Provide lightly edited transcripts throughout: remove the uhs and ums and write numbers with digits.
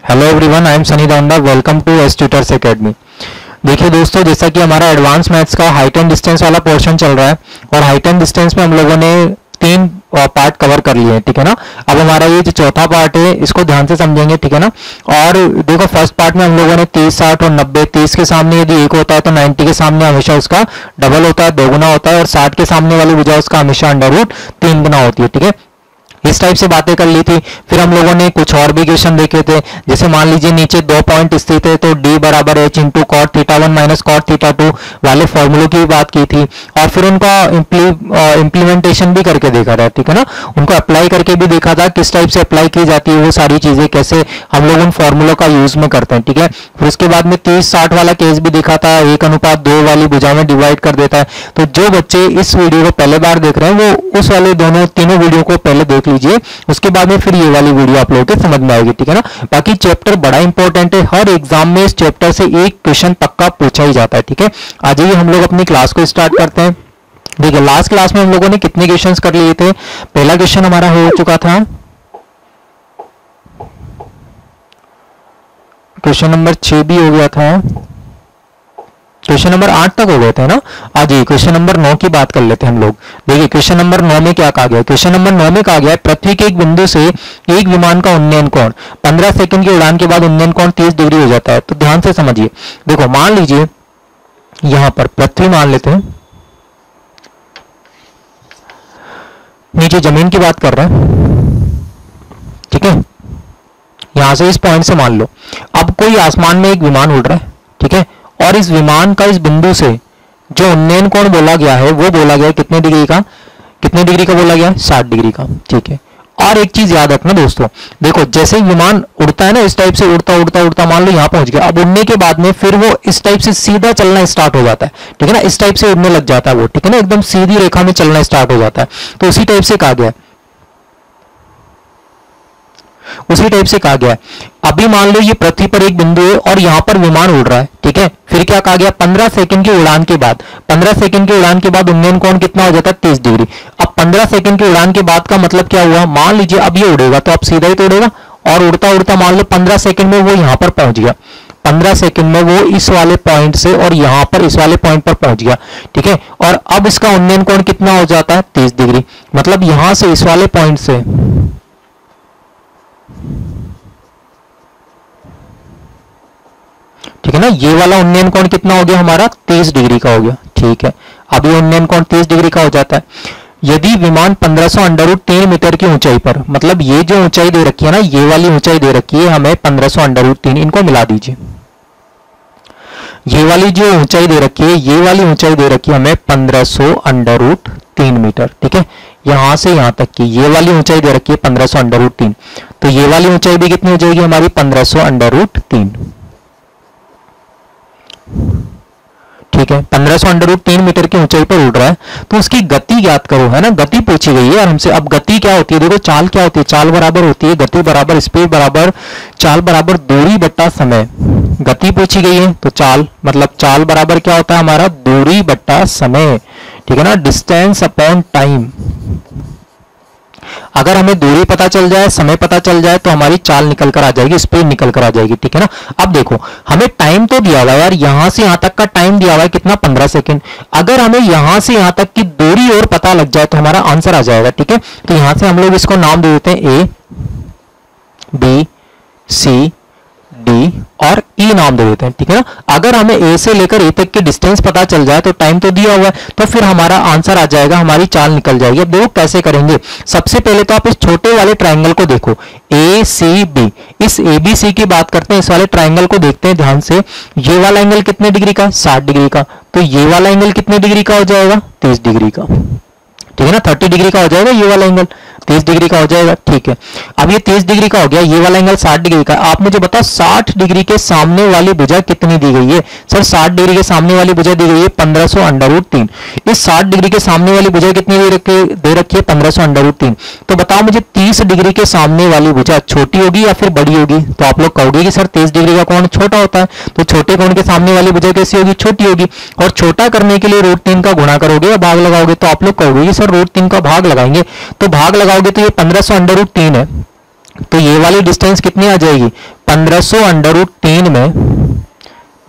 Hello everyone, I am Sunny Danda. Welcome to S Tutors Academy. देखिए दोस्तों, जैसा कि हमारा एडवांस मैथ्स का हाइट एंड डिस्टेंस वाला पोर्शन चल रहा है और हाइट एंड डिस्टेंस में हम लोगों ने 3 पार्ट कवर कर लिए हैं, ठीक है ना। अब हमारा ये जो चौथा पार्ट है इसको ध्यान से समझेंगे, ठीक है ना। और देखो, फर्स्ट पार्ट में हम लोगों ने 30, 60 और 90, 30 के सामने यदि 1 होता है तो 90 के सामने हमेशा उसका डबल होता है, 2 गुना होता है, और 60 के सामने वाली भुजा उसका हमेशा अंडर रूट 3 गुना होती है, ठीक है। इस टाइप से बातें कर ली थी। फिर हम लोगों ने कुछ और भी इक्वेशन देखे थे, जैसे मान लीजिए नीचे 2 पॉइंट स्थित है तो d बराबर h into cot theta 1 minus cot theta 2 वाले फॉर्मूलों की बात की थी। और फिर उनका इम्प्लीमेंटेशन भी करके देखा था, ठीक है ना। उनको अप्लाई करके भी देखा था, किस टाइप से अप्लाई की जाती है वो सारी चीजें, कैसे हम लोग उन फॉर्मूलों का यूज में करते हैं, ठीक है। फिर उसके बाद में 30-60 वाला केस भी देखा था, 1:2 वाली भुजा में डिवाइड कर देता है। तो जो बच्चे इस वीडियो को पहले बार देख रहे हैं वो उस वाले तीनों वीडियो को पहले देख लीजिए, उसके बाद में फिर ये वाली वीडियो आप लोगों के समझ में आएगी, ठीक है ना। बाकी चैप्टर बड़ा इंपॉर्टेंट है, हर एग्जाम में इस चैप्टर से एक क्वेश्चन पक्का पूछा ही जाता है, ठीक है। आज ही हम लोग अपनी क्लास को स्टार्ट करते हैं। देखिए, लास्ट क्लास में हम लोगों ने कितने क्वेश्चंस कर लिए थे। पहला क्वेश्चन हमारा हो चुका था, क्वेश्चन नंबर 6 भी हो गया था, क्वेश्चन नंबर 8 तक हो गए थे ना। आज ये क्वेश्चन नंबर 9 की बात कर लेते हैं हम लोग। देखिए, क्वेश्चन नंबर 9 में क्या कहा गया। क्वेश्चन नंबर 9 में कहा गया है, पृथ्वी के एक बिंदु से एक विमान का उन्नयन कोण 15 सेकंड की उड़ान के बाद उन्नयन कोण 30 डिग्री हो जाता है। तो ध्यान से समझिए। देखो, मान लीजिए यहां पर पृथ्वी मान लेते हैं, नीचे जमीन की बात कर रहे हैं, ठीक है। यहां से इस पॉइंट से मान लो अब कोई आसमान में एक विमान उड़ रहा है, ठीक है। और इस विमान का इस बिंदु से जो उन्नयन कोण बोला गया है वो बोला गया है कितने डिग्री का बोला गया है, 60 डिग्री का, ठीक है। और एक चीज याद रखना दोस्तों, देखो जैसे ही विमान उड़ता है ना, इस टाइप से उड़ता उड़ता उड़ता मान लो यहां पहुंच गया। अब उड़ने के बाद में फिर वो इस टाइप से सीधा चलना स्टार्ट हो जाता है, ठीक है ना। इस टाइप से उड़ने लग जाता है वो, ठीक है ना, एकदम सीधी रेखा में चलना स्टार्ट हो जाता है। तो उसी टाइप से कहा गया है, उसी टाइप से कहा गया है। अभी मान लो ये पृथ्वी पर एक बिंदु है और यहां पर विमान उड़ रहा है, ठीक है। फिर क्या कहा गया, 15 सेकंड की उड़ान के बाद, 15 सेकंड की उड़ान के बाद उन्नयन कोण कितना हो जाता है, 30 डिग्री। अब 15 सेकंड की उड़ान के बाद का मतलब क्या हुआ, मान लीजिए अब ये उड़ेगा तो अब सीधा ही तो उड़ेगा, और उड़ता उड़ता मान लो 15 सेकंड में वो यहां पर पहुंच गया। 15 सेकंड में वो इस वाले पॉइंट से और यहां पर इस वाले पॉइंट पर पहुंच गया, ठीक है। और अब इसका उन्नयन कोण कितना हो जाता है, 30 डिग्री। मतलब यहां से इस वाले पॉइंट से ठीक है ना, ये वाला उन्नयन कोण कितना हो गया हमारा, 30 डिग्री का हो गया, ठीक है। अब ये उन्नयन कोण 30 डिग्री का हो जाता है। यदि विमान 1500√3 मीटर की ऊंचाई पर, मतलब ये जो ऊंचाई दे रखी है ना, ये वाली ऊंचाई दे रखी है हमें 1500√3, इनको मिला दीजिए। ये वाली जो ऊंचाई दे रखी है, ये वाली ऊंचाई दे रखी है हमें 1500√3 मीटर, ठीक है। यहां से यहां तक की ये वाली ऊंचाई दे रखी है 1500√3, तो ये वाली ऊंचाई भी कितनी हो जाएगी हमारी, 1500√3, ठीक है। 1500√3 मीटर की ऊंचाई पर उड़ रहा है, तो उसकी गति ज्ञात करो, है ना। गति पूछी गई है और हमसे। अब गति क्या होती है, देखो चाल क्या होती है, चाल बराबर होती है गति बराबर स्पीड बराबर चाल बराबर दूरी बट्टा समय। गति पूछी गई है तो चाल, मतलब चाल बराबर क्या होता है हमारा, दूरी बट्टा समय, ठीक है ना, डिस्टेंस अपॉन टाइम। अगर हमें दूरी पता चल जाए, समय पता चल जाए, तो हमारी चाल निकल कर आ जाएगी, स्पीड निकल कर आ जाएगी, ठीक है ना। अब देखो, हमें टाइम तो दिया हुआ है यार, यहां से यहां तक का टाइम दिया हुआ है कितना, 15 सेकंड। अगर हमें यहां से यहां तक की दूरी और पता लग जाए तो हमारा आंसर आ जाएगा, ठीक है। तो यहां से हम लोग इसको नाम दे देते हैं ए, बी, सी, डी और ई नाम दे देते हैं, ठीक है ना। अगर हमें ए से लेकर ए तक की डिस्टेंस पता चल जाए तो टाइम तो दिया हुआ है, तो फिर हमारा आंसर आ जाएगा, हमारी चाल निकल जाएगी। अब देखो कैसे करेंगे। सबसे पहले तो आप इस छोटे वाले ट्राइंगल को देखो, ए सी बी, इस ए बी सी की बात करते हैं, इस वाले ट्राइंगल को देखते हैं ध्यान से। ये वाला एंगल कितने डिग्री का, 60 डिग्री का। तो ये वाला एंगल कितने डिग्री का हो जाएगा, 30 डिग्री का, ठीक है ना। 30 डिग्री का हो जाएगा ये वाला एंगल, 30 डिग्री का हो जाएगा, ठीक है। अब ये 30 डिग्री का हो गया, ये वाला एंगल 60 डिग्री का। आप मुझे बताओ 60 डिग्री के सामने वाली भुजा कितनी दी गई है। सर 60 डिग्री के सामने वाली भुजा दी गई है 1500√3। इस 60 डिग्री के सामने वाली भुजा कितनी दे रखी है, 1500√3। तो बताओ मुझे 30 डिग्री के सामने वाली भुजा छोटी होगी या फिर बड़ी होगी। तो आप लोग कहोगे कि सर 30 डिग्री का कोण छोटा होता है, तो छोटे कोण के सामने वाली भुजा कैसी होगी, छोटी होगी। और छोटा करने के लिए √3 का गुणा करोगे या भाग लगाओगे, तो आप लोग कहोगे कि सर √3 का भाग लगाएंगे। तो भाग लगाओगे तो ये 1500√3 है, तो ये वाली डिस्टेंस कितनी आ जाएगी, 1500 अंडर रूट 3 में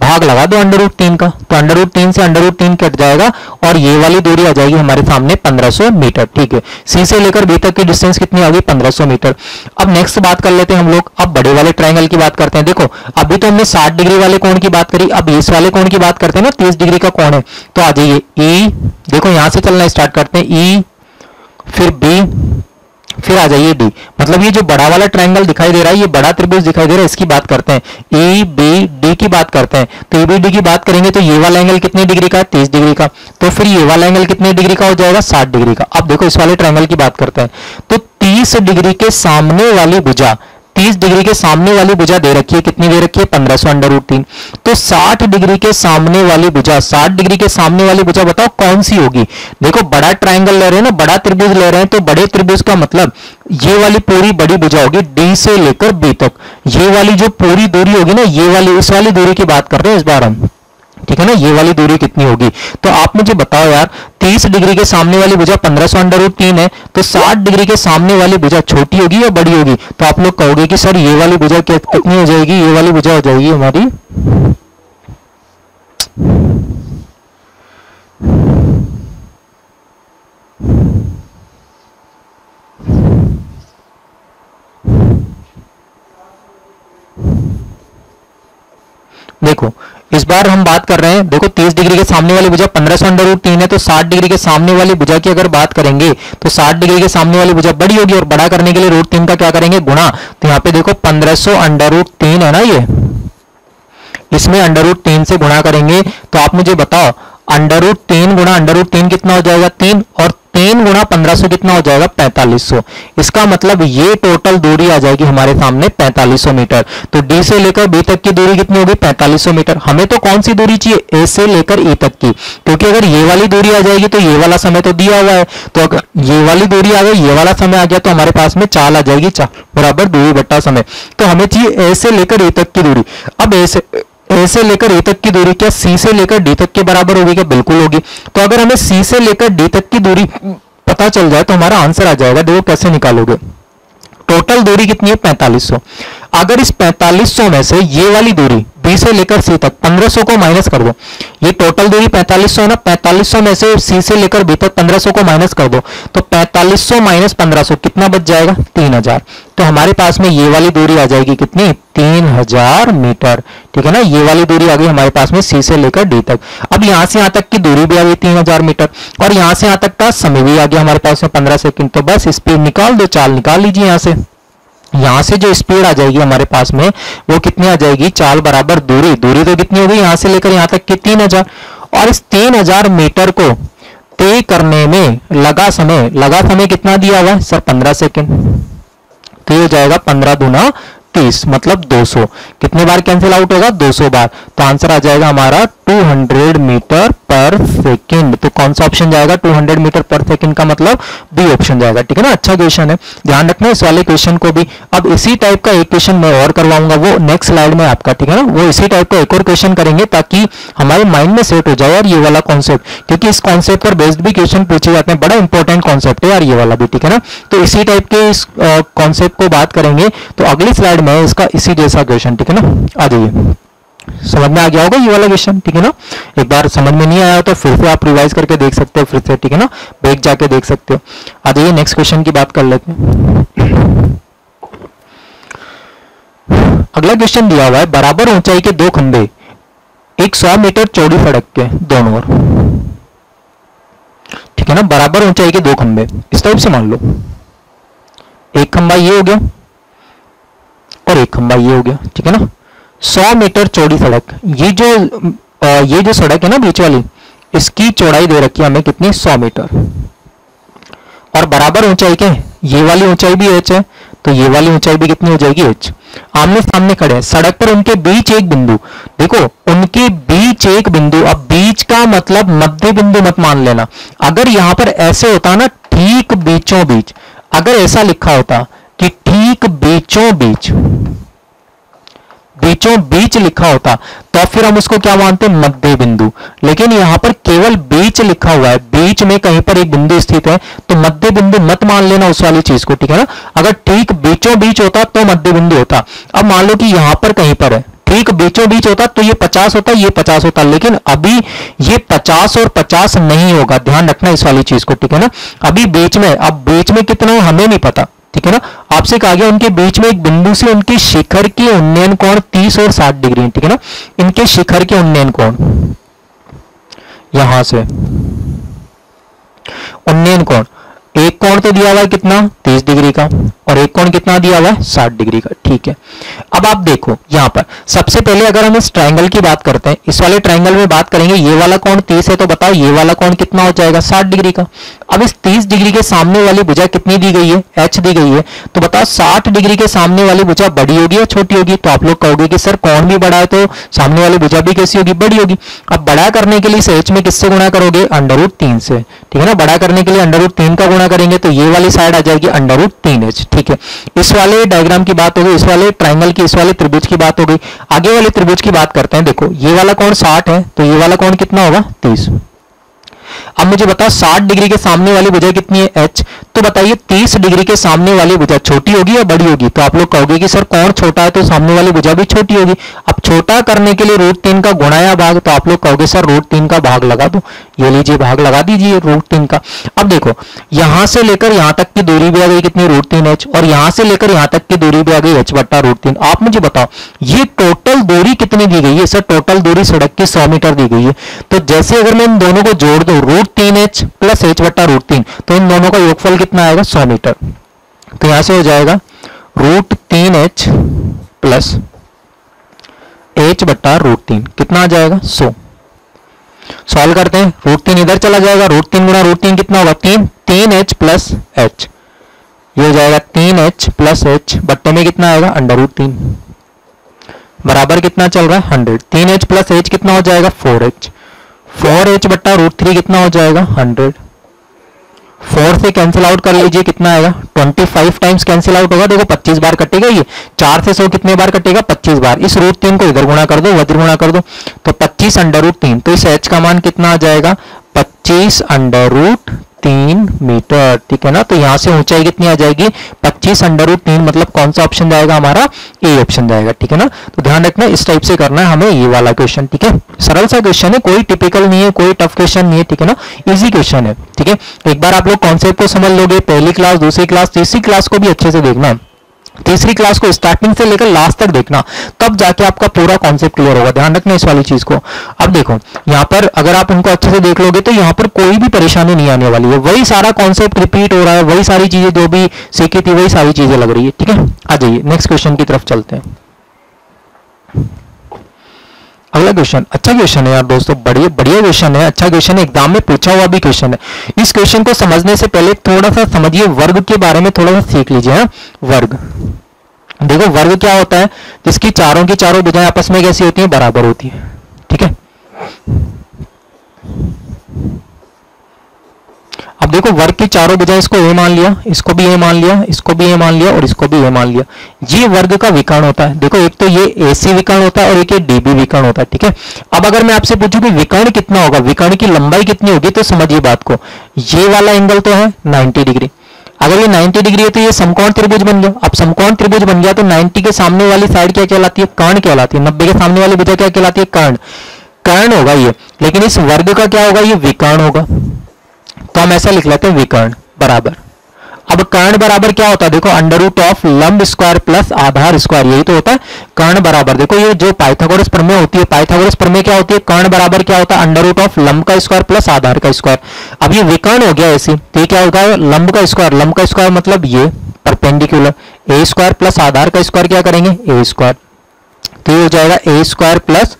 भाग लगा दो अंडर रूट 3 का, तो अंडर रूट 3 से अंडर रूट 3 कट जाएगा और ये वाली दूरी आ जाएगी हमारे सामने 1500 मीटर। ठीक है, सी से लेकर बी तक की डिस्टेंस कितनी आ गई, 1500 मीटर। अब नेक्स्ट बात कर लेते हैं हम लोग, अब बड़े वाले ट्रायंगल की बात करते हैं। देखो अभी तो हमने 60 डिग्री वाले कोण की बात करी, अब इस वाले कोण की बात करते हैं ना, 30 डिग्री का कोण है। तो आ जाइए ई, देखो यहां से चलना स्टार्ट करते हैं, ई फिर बी फिर आ जाइए डी। मतलब ये जो बड़ा वाला ट्रायंगल दिखाई दे रहा है, ये बड़ा त्रिभुज दिखाई दे रहा है, इसकी बात करते हैं, ए बी डी की बात करते हैं। तो ए बी डी की बात करेंगे तो ये वाला एंगल कितने डिग्री का है, 30 डिग्री का। तो फिर ये वाला एंगल कितने डिग्री का हो जाएगा, 60 डिग्री का। अब देखो इस वाले ट्रायंगल की बात करते हैं, तो 30 डिग्री के सामने वाली भुजा, 30 डिग्री के सामने वाली भुजा दे रखी है, कितनी दे रखी है, 1500 अंडर रूट 3। तो 60 डिग्री के सामने वाली भुजा, 60 डिग्री के सामने वाली भुजा बताओ कौन सी होगी। देखो बड़ा ट्रायंगल ले रहे हैं ना, बड़ा त्रिभुज ले रहे हैं, तो बड़े त्रिभुज का मतलब ये वाली पूरी बड़ी भुजा होगी डी से लेकर बी तक। ये वाली जो पूरी दूरी होगी ना, ये वाली, इस वाली दूरी की बात कर रहे हैं इस बार हम, ठीक है ना। ये वाली दूरी कितनी होगी, तो आप मुझे बताओ यार, 30 डिग्री के सामने वाली भुजा 1500 अंडर रूट 3 है, तो 60 डिग्री के सामने वाली भुजा छोटी होगी या बड़ी होगी। तो आप लोग कहोगे कि सर ये वाली भुजा कितनी हो जाएगी, ये वाली भुजा हो जाएगी हमारी देखो इस बार हम बात कर रहे हैं, देखो 30 डिग्री के सामने वाली भुजा 1500 अंडर रूट 3 है, तो 60 डिग्री के सामने वाली भुजा की अगर बात करेंगे तो 60 डिग्री के सामने वाली भुजा बड़ी होगी, और बड़ा करने के लिए रूट 3 का क्या करेंगे, गुणा। तो यहाँ पे देखो 1500 अंडर रूट 3 है ना, ये इसमें अंडर रूट 3 से गुणा करेंगे, तो आप मुझे बताओ अंडर रूट 3 गुणा अंडर रूट 3 कितना हो जाएगा, 3, और 3 गुणा 1500 कितना हो जाएगा, 4500। इसका मतलब ये टोटल दूरी आ जाएगी हमारे सामने 4500 मीटर। तो डी से लेकर बी तक की दूरी कितनी होगी, 4500 मीटर। हमें तो कौन सी दूरी चाहिए, ए से लेकर ई तक की, क्योंकि अगर ये वाली दूरी आ जाएगी तो ये वाला समय तो दिया हुआ है, तो अगर ये वाली दूरी आ गई, ये वाला समय आ गया, तो हमारे पास में चाल आ जाएगी, चाल बराबर दूरी बट्टा समय। तो हमें चाहिए ए से लेकर ए तक की दूरी। अब ए से लेकर ए तक की दूरी क्या सी से लेकर डी तक के बराबर होगी क्या, बिल्कुल होगी। तो अगर हमें सी से लेकर डी तक की दूरी पता चल जाए तो हमारा आंसर आ जाएगा। देखो कैसे निकालोगे, टोटल दूरी कितनी है, 4500। अगर इस 4500 में से ये वाली दूरी बी से लेकर सी तक 1500 को माइनस कर दो, ये टोटल दूरी 4500 है ना, 4500 में से सी से लेकर बी तक 1500 को माइनस कर दो, तो 4500 माइनस 1500 कितना बच जाएगा, 3000। तो हमारे पास में ये वाली दूरी आ जाएगी कितनी, 3000 मीटर। ठीक है ना, ये वाली दूरी आ गई हमारे पास में सी से लेकर डी तक। अब यहां से यहां तक की दूरी भी आ गई 3000 मीटर, और यहां से यहां तक का समय भी आ गया हमारे पास में 15 सेकंड। तो बस स्पीड निकाल दो, चाल निकाल लीजिए। यहां से जो स्पीड आ जाएगी हमारे पास में वो कितनी आ जाएगी, चाल बराबर दूरी, दूरी तो कितनी होगी यहां से लेकर यहां तक की 3000, और इस 3000 मीटर को तय करने में लगा समय कितना दिया हुआ है सर, 15 सेकंड। तो ये हो जाएगा 15 दूना 30, मतलब 200। कितने बार कैंसिल आउट होगा, 200 बार। तो आंसर आ जाएगा हमारा 200 मीटर पर सेकंड। तो कौन सा ऑप्शन जाएगा, 200 मीटर पर सेकंड का मतलब बी ऑप्शन जाएगा। ठीक है ना, अच्छा क्वेश्चन है, ध्यान रखना इस वाले क्वेश्चन को भी। अब इसी टाइप का एक क्वेश्चन मैं और करवाऊंगा, वो नेक्स्ट स्लाइड में आपका, ठीक है ना, वो इसी टाइप का एक और क्वेश्चन करेंगे ताकि हमारे माइंड में सेट हो जाए यार ये वाला कॉन्सेप्ट, क्योंकि इस कॉन्सेप्ट पर बेस्ड भी क्वेश्चन पूछे जाते हैं, बड़ा इंपॉर्टेंट कॉन्सेप्ट है यार ये वाला भी। ठीक है ना, तो इसी टाइप के इस कॉन्सेप्ट को बात करेंगे। तो अगली स्लाइड में इसका इसी जैसा क्वेश्चन, ठीक है ना, आ जाइए। समझ में आ गया होगा ये वाला क्वेश्चन, ठीक है ना। एक बार समझ में नहीं आया तो फिर से आप रिवाइज करके देख सकते हो, फिर से, ठीक है ना, बैक जाके देख सकते हो। आ जाइए नेक्स्ट क्वेश्चन की बात कर लेते हैं। अगला क्वेश्चन दिया हुआ है, बराबर ऊंचाई के दो खंभे एक 100 मीटर चौड़ी सड़क के दोनों ओर, ठीक है ना, बराबर ऊंचाई के दो खंभे इस टाइप से मान लो, एक खंभा ये हो गया और एक खंभा ये हो गया, ठीक है ना। 100 मीटर चौड़ी सड़क, ये जो सड़क है ना बीच वाली, इसकी चौड़ाई दे रखी है हमें कितनी, 100 मीटर, और बराबर ऊंचाई के, ये वाली ऊंचाई भी h है, तो ये वाली ऊंचाई भी कितनी हो जाएगी, h। आमने सामने खड़े हैं सड़क पर, उनके बीच एक बिंदु, देखो उनके बीच एक बिंदु, अब बीच का मतलब मध्य बिंदु मत मान लेना। अगर यहां पर ऐसे होता ना, ठीक बीचों बीच, अगर ऐसा लिखा होता कि ठीक बीचों बीच, बीचों बीच लिखा होता तो फिर हम उसको क्या मानते हैं, मध्य बिंदु। लेकिन यहां पर केवल बीच लिखा हुआ है, बीच में कहीं पर एक बिंदु स्थित है, तो मध्य बिंदु मत मान लेना उस वाली चीज को, ठीक है ना। अगर ठीक बीचों बीच होता तो मध्य बिंदु होता। अब मान लो कि यहां पर कहीं पर है, ठीक बीचों बीच होता तो ये 50 होता, ये 50 होता, लेकिन अभी ये 50 और 50 नहीं होगा, ध्यान रखना इस वाली चीज को, ठीक है ना। अभी बीच में, अब बीच में कितना है हमें नहीं पता, ठीक है ना। आपसे कहा गया उनके बीच में एक बिंदु से उनके शिखर के उन्नयन कोण 30 और 60 डिग्री, ठीक है ना। इनके शिखर के उन्नयन कोण, यहां से उन्नयन कोण, एक कोण तो दिया हुआ है कितना 30 डिग्री का, और एक कोण कितना दिया हुआ है 60 डिग्री का, ठीक है। अब आप देखो यहां पर सबसे पहले अगर हम इस ट्रायंगल की बात करते हैं, इस वाले ट्रायंगल में बात करेंगे, ये वाला कोण 30 है, तो बताओ ये वाला कोण कितना हो जाएगा 60 डिग्री का। अब इस 30 डिग्री के सामने वाली भुजा कितनी दी गई है, h दी गई है, तो बताओ 60 डिग्री के सामने वाली भुजा बड़ी होगी या छोटी होगी। तो आप लोग कहोगे कि सर कोण भी बड़ा है तो सामने वाली भुजा भी कैसी होगी, बड़ी होगी। अब बड़ा करने के लिए इस h में किससे गुणा करोगे, √3 से, ठीक है ना। बड़ा करने के लिए √3 का गुणा करेंगे तो ये वाली साइड आ जाएगी √3h, ठीक है। इस वाले डायग्राम की बात हो गई, इस वाले ट्रायंगल की, इस वाले त्रिभुज की बात हो गई। आगे वाले त्रिभुज की बात करते हैं। देखो ये वाला कोण 60 है, तो ये वाला कोण कितना होगा 30। अब मुझे बताओ 60 डिग्री के सामने वाली भुजा कितनी है h, तो बताइए 30 डिग्री के सामने वाली भुजा छोटी होगी या बड़ी होगी। तो आप लोग कहोगे कि सर कोण छोटा है तो सामने वाली भुजा भी छोटी होगी। अब छोटा करने के लिए √3 का गुणा या भाग, तो आप लोग कहोगे सर √3 का भाग लगा दो, ये लीजिए भाग लगा दीजिए √3 का। अब देखो यहां से लेकर यहां तक की दूरी भी आ गई कितनी √3h, और यहां से लेकर यहां तक की दूरी भी आ गई h/√3। आप मुझे बताओ ये टोटल दूरी कितनी दी गई है, सर टोटल दूरी सड़क की 100 मीटर दी गई है। तो जैसे अगर मैं इन दोनों को जोड़ दूं √3h + h/√3, तो इन दोनों का योगफल कितना आएगा 100 मीटर। तो यहां से हो जाएगा √3h + h/√3 कितना आ जाएगा 100। सॉल्व करते हैं, √3 इधर चला जाएगा, √3 गुणा √3 कितना होगा 3, 3h + h, ये हो जाएगा 3h + h बट्टे में कितना आएगा √3 बराबर कितना चल रहा है 100। 3h + h कितना हो जाएगा 4h, 4h/√3 कितना हो जाएगा 100। 4 से कैंसिल आउट कर लीजिए कितना आएगा 25 टाइम्स कैंसिल आउट होगा। देखो 25 बार कटेगा, ये 4 से 100 कितने बार कटेगा 25 बार। इस √3 को इधर गुणा कर दो, उधर गुणा कर दो, तो 25 √3, तो इस h का मान कितना आ जाएगा 25 √3 मीटर, ठीक है ना। तो यहां से ऊंचाई कितनी आ जाएगी 25 √3, मतलब कौन सा ऑप्शन जाएगा हमारा ए ऑप्शन जाएगा, ठीक है ना। तो ध्यान रखना इस टाइप से करना है हमें ये वाला क्वेश्चन, ठीक है। सरल सा क्वेश्चन है, कोई टिपिकल नहीं है, कोई टफ क्वेश्चन नहीं है, ठीक है ना, इजी क्वेश्चन है, ठीक है। एक बार आप लोग कॉन्सेप्ट को समझ लोगे, पहली क्लास, दूसरी क्लास, तीसरी क्लास को भी अच्छे से देखना, तीसरी क्लास को स्टार्टिंग से लेकर लास्ट तक देखना, तब जाके आपका पूरा कॉन्सेप्ट क्लियर होगा। ध्यान रखना इस वाली चीज को। अब देखो यहाँ पर अगर आप उनको अच्छे से देख लोगे तो यहाँ पर कोई भी परेशानी नहीं आने वाली है, वही सारा कॉन्सेप्ट रिपीट हो रहा है, वही सारी चीजें जो भी सीखी थी वही सारी चीजें लग रही है, ठीक है। आ जाइए नेक्स्ट क्वेश्चन की तरफ चलते हैं। अगला क्वेश्चन अच्छा क्वेश्चन है यार दोस्तों, बढ़िया बढ़िया क्वेश्चन है, अच्छा क्वेश्चन है, एग्जाम में पूछा हुआ भी क्वेश्चन है। इस क्वेश्चन को समझने से पहले थोड़ा सा समझिए वर्ग के बारे में, थोड़ा सा सीख लीजिए। वर्ग, देखो वर्ग क्या होता है, जिसकी चारों की चारों भुजाएं आपस में कैसी होती हैं, बराबर होती है, ठीक है। अब देखो वर्ग की चारों भुजाएं, इसको ए मान लिया, इसको भी ए मान लिया, इसको भी ए मान लिया और इसको भी ए मान लिया, ये वर्ग का विकर्ण होता है। देखो एक तो ये एसी विकर्ण होता है और एक ये डीबी विकर्ण होता है, ठीक है। अब अगर मैं आपसे पूछूं कि विकर्ण कितना होगा, विकर्ण की लंबाई कितनी होगी, तो समझिए बात को, ये वाला एंगल तो है 90 डिग्री, अगर ये 90 डिग्री है तो ये समकोण त्रिभुज बन गया। अब समकोण त्रिभुज बन गया तो 90 के सामने वाली साइड क्या कहलाती है, कर्ण कहलाती है। 90 के सामने वाली भुजा क्या कहलाती है, कर्ण, कर्ण होगा ये। लेकिन इस वर्ग का क्या होगा, ये विकर्ण होगा, तो हम ऐसा लिख लेते हैं विकर्ण बराबर। अब कर्ण बराबर क्या होता है, देखो √ऑफ लंब स्क्वायर प्लस आधार स्क्वायर, यही तो होता है कर्ण बराबर। देखो ये जो पाइथागोरस प्रमेय होती है, पाइथागोरस प्रमेय क्या होती है, कर्ण बराबर क्या होता है √ऑफ लंब का स्क्वायर प्लस आधार का स्क्वायर। अब ये विकर्ण हो गया ऐसे, तो ये क्या होगा लंब का स्क्वायर, लंब का स्क्वायर मतलब ये परपेंडिकुलर, ए स्क्वायर प्लस आधार का स्क्वायर क्या करेंगे ए स्क्वायर, तो ये हो जाएगा ए स्क्वायर प्लस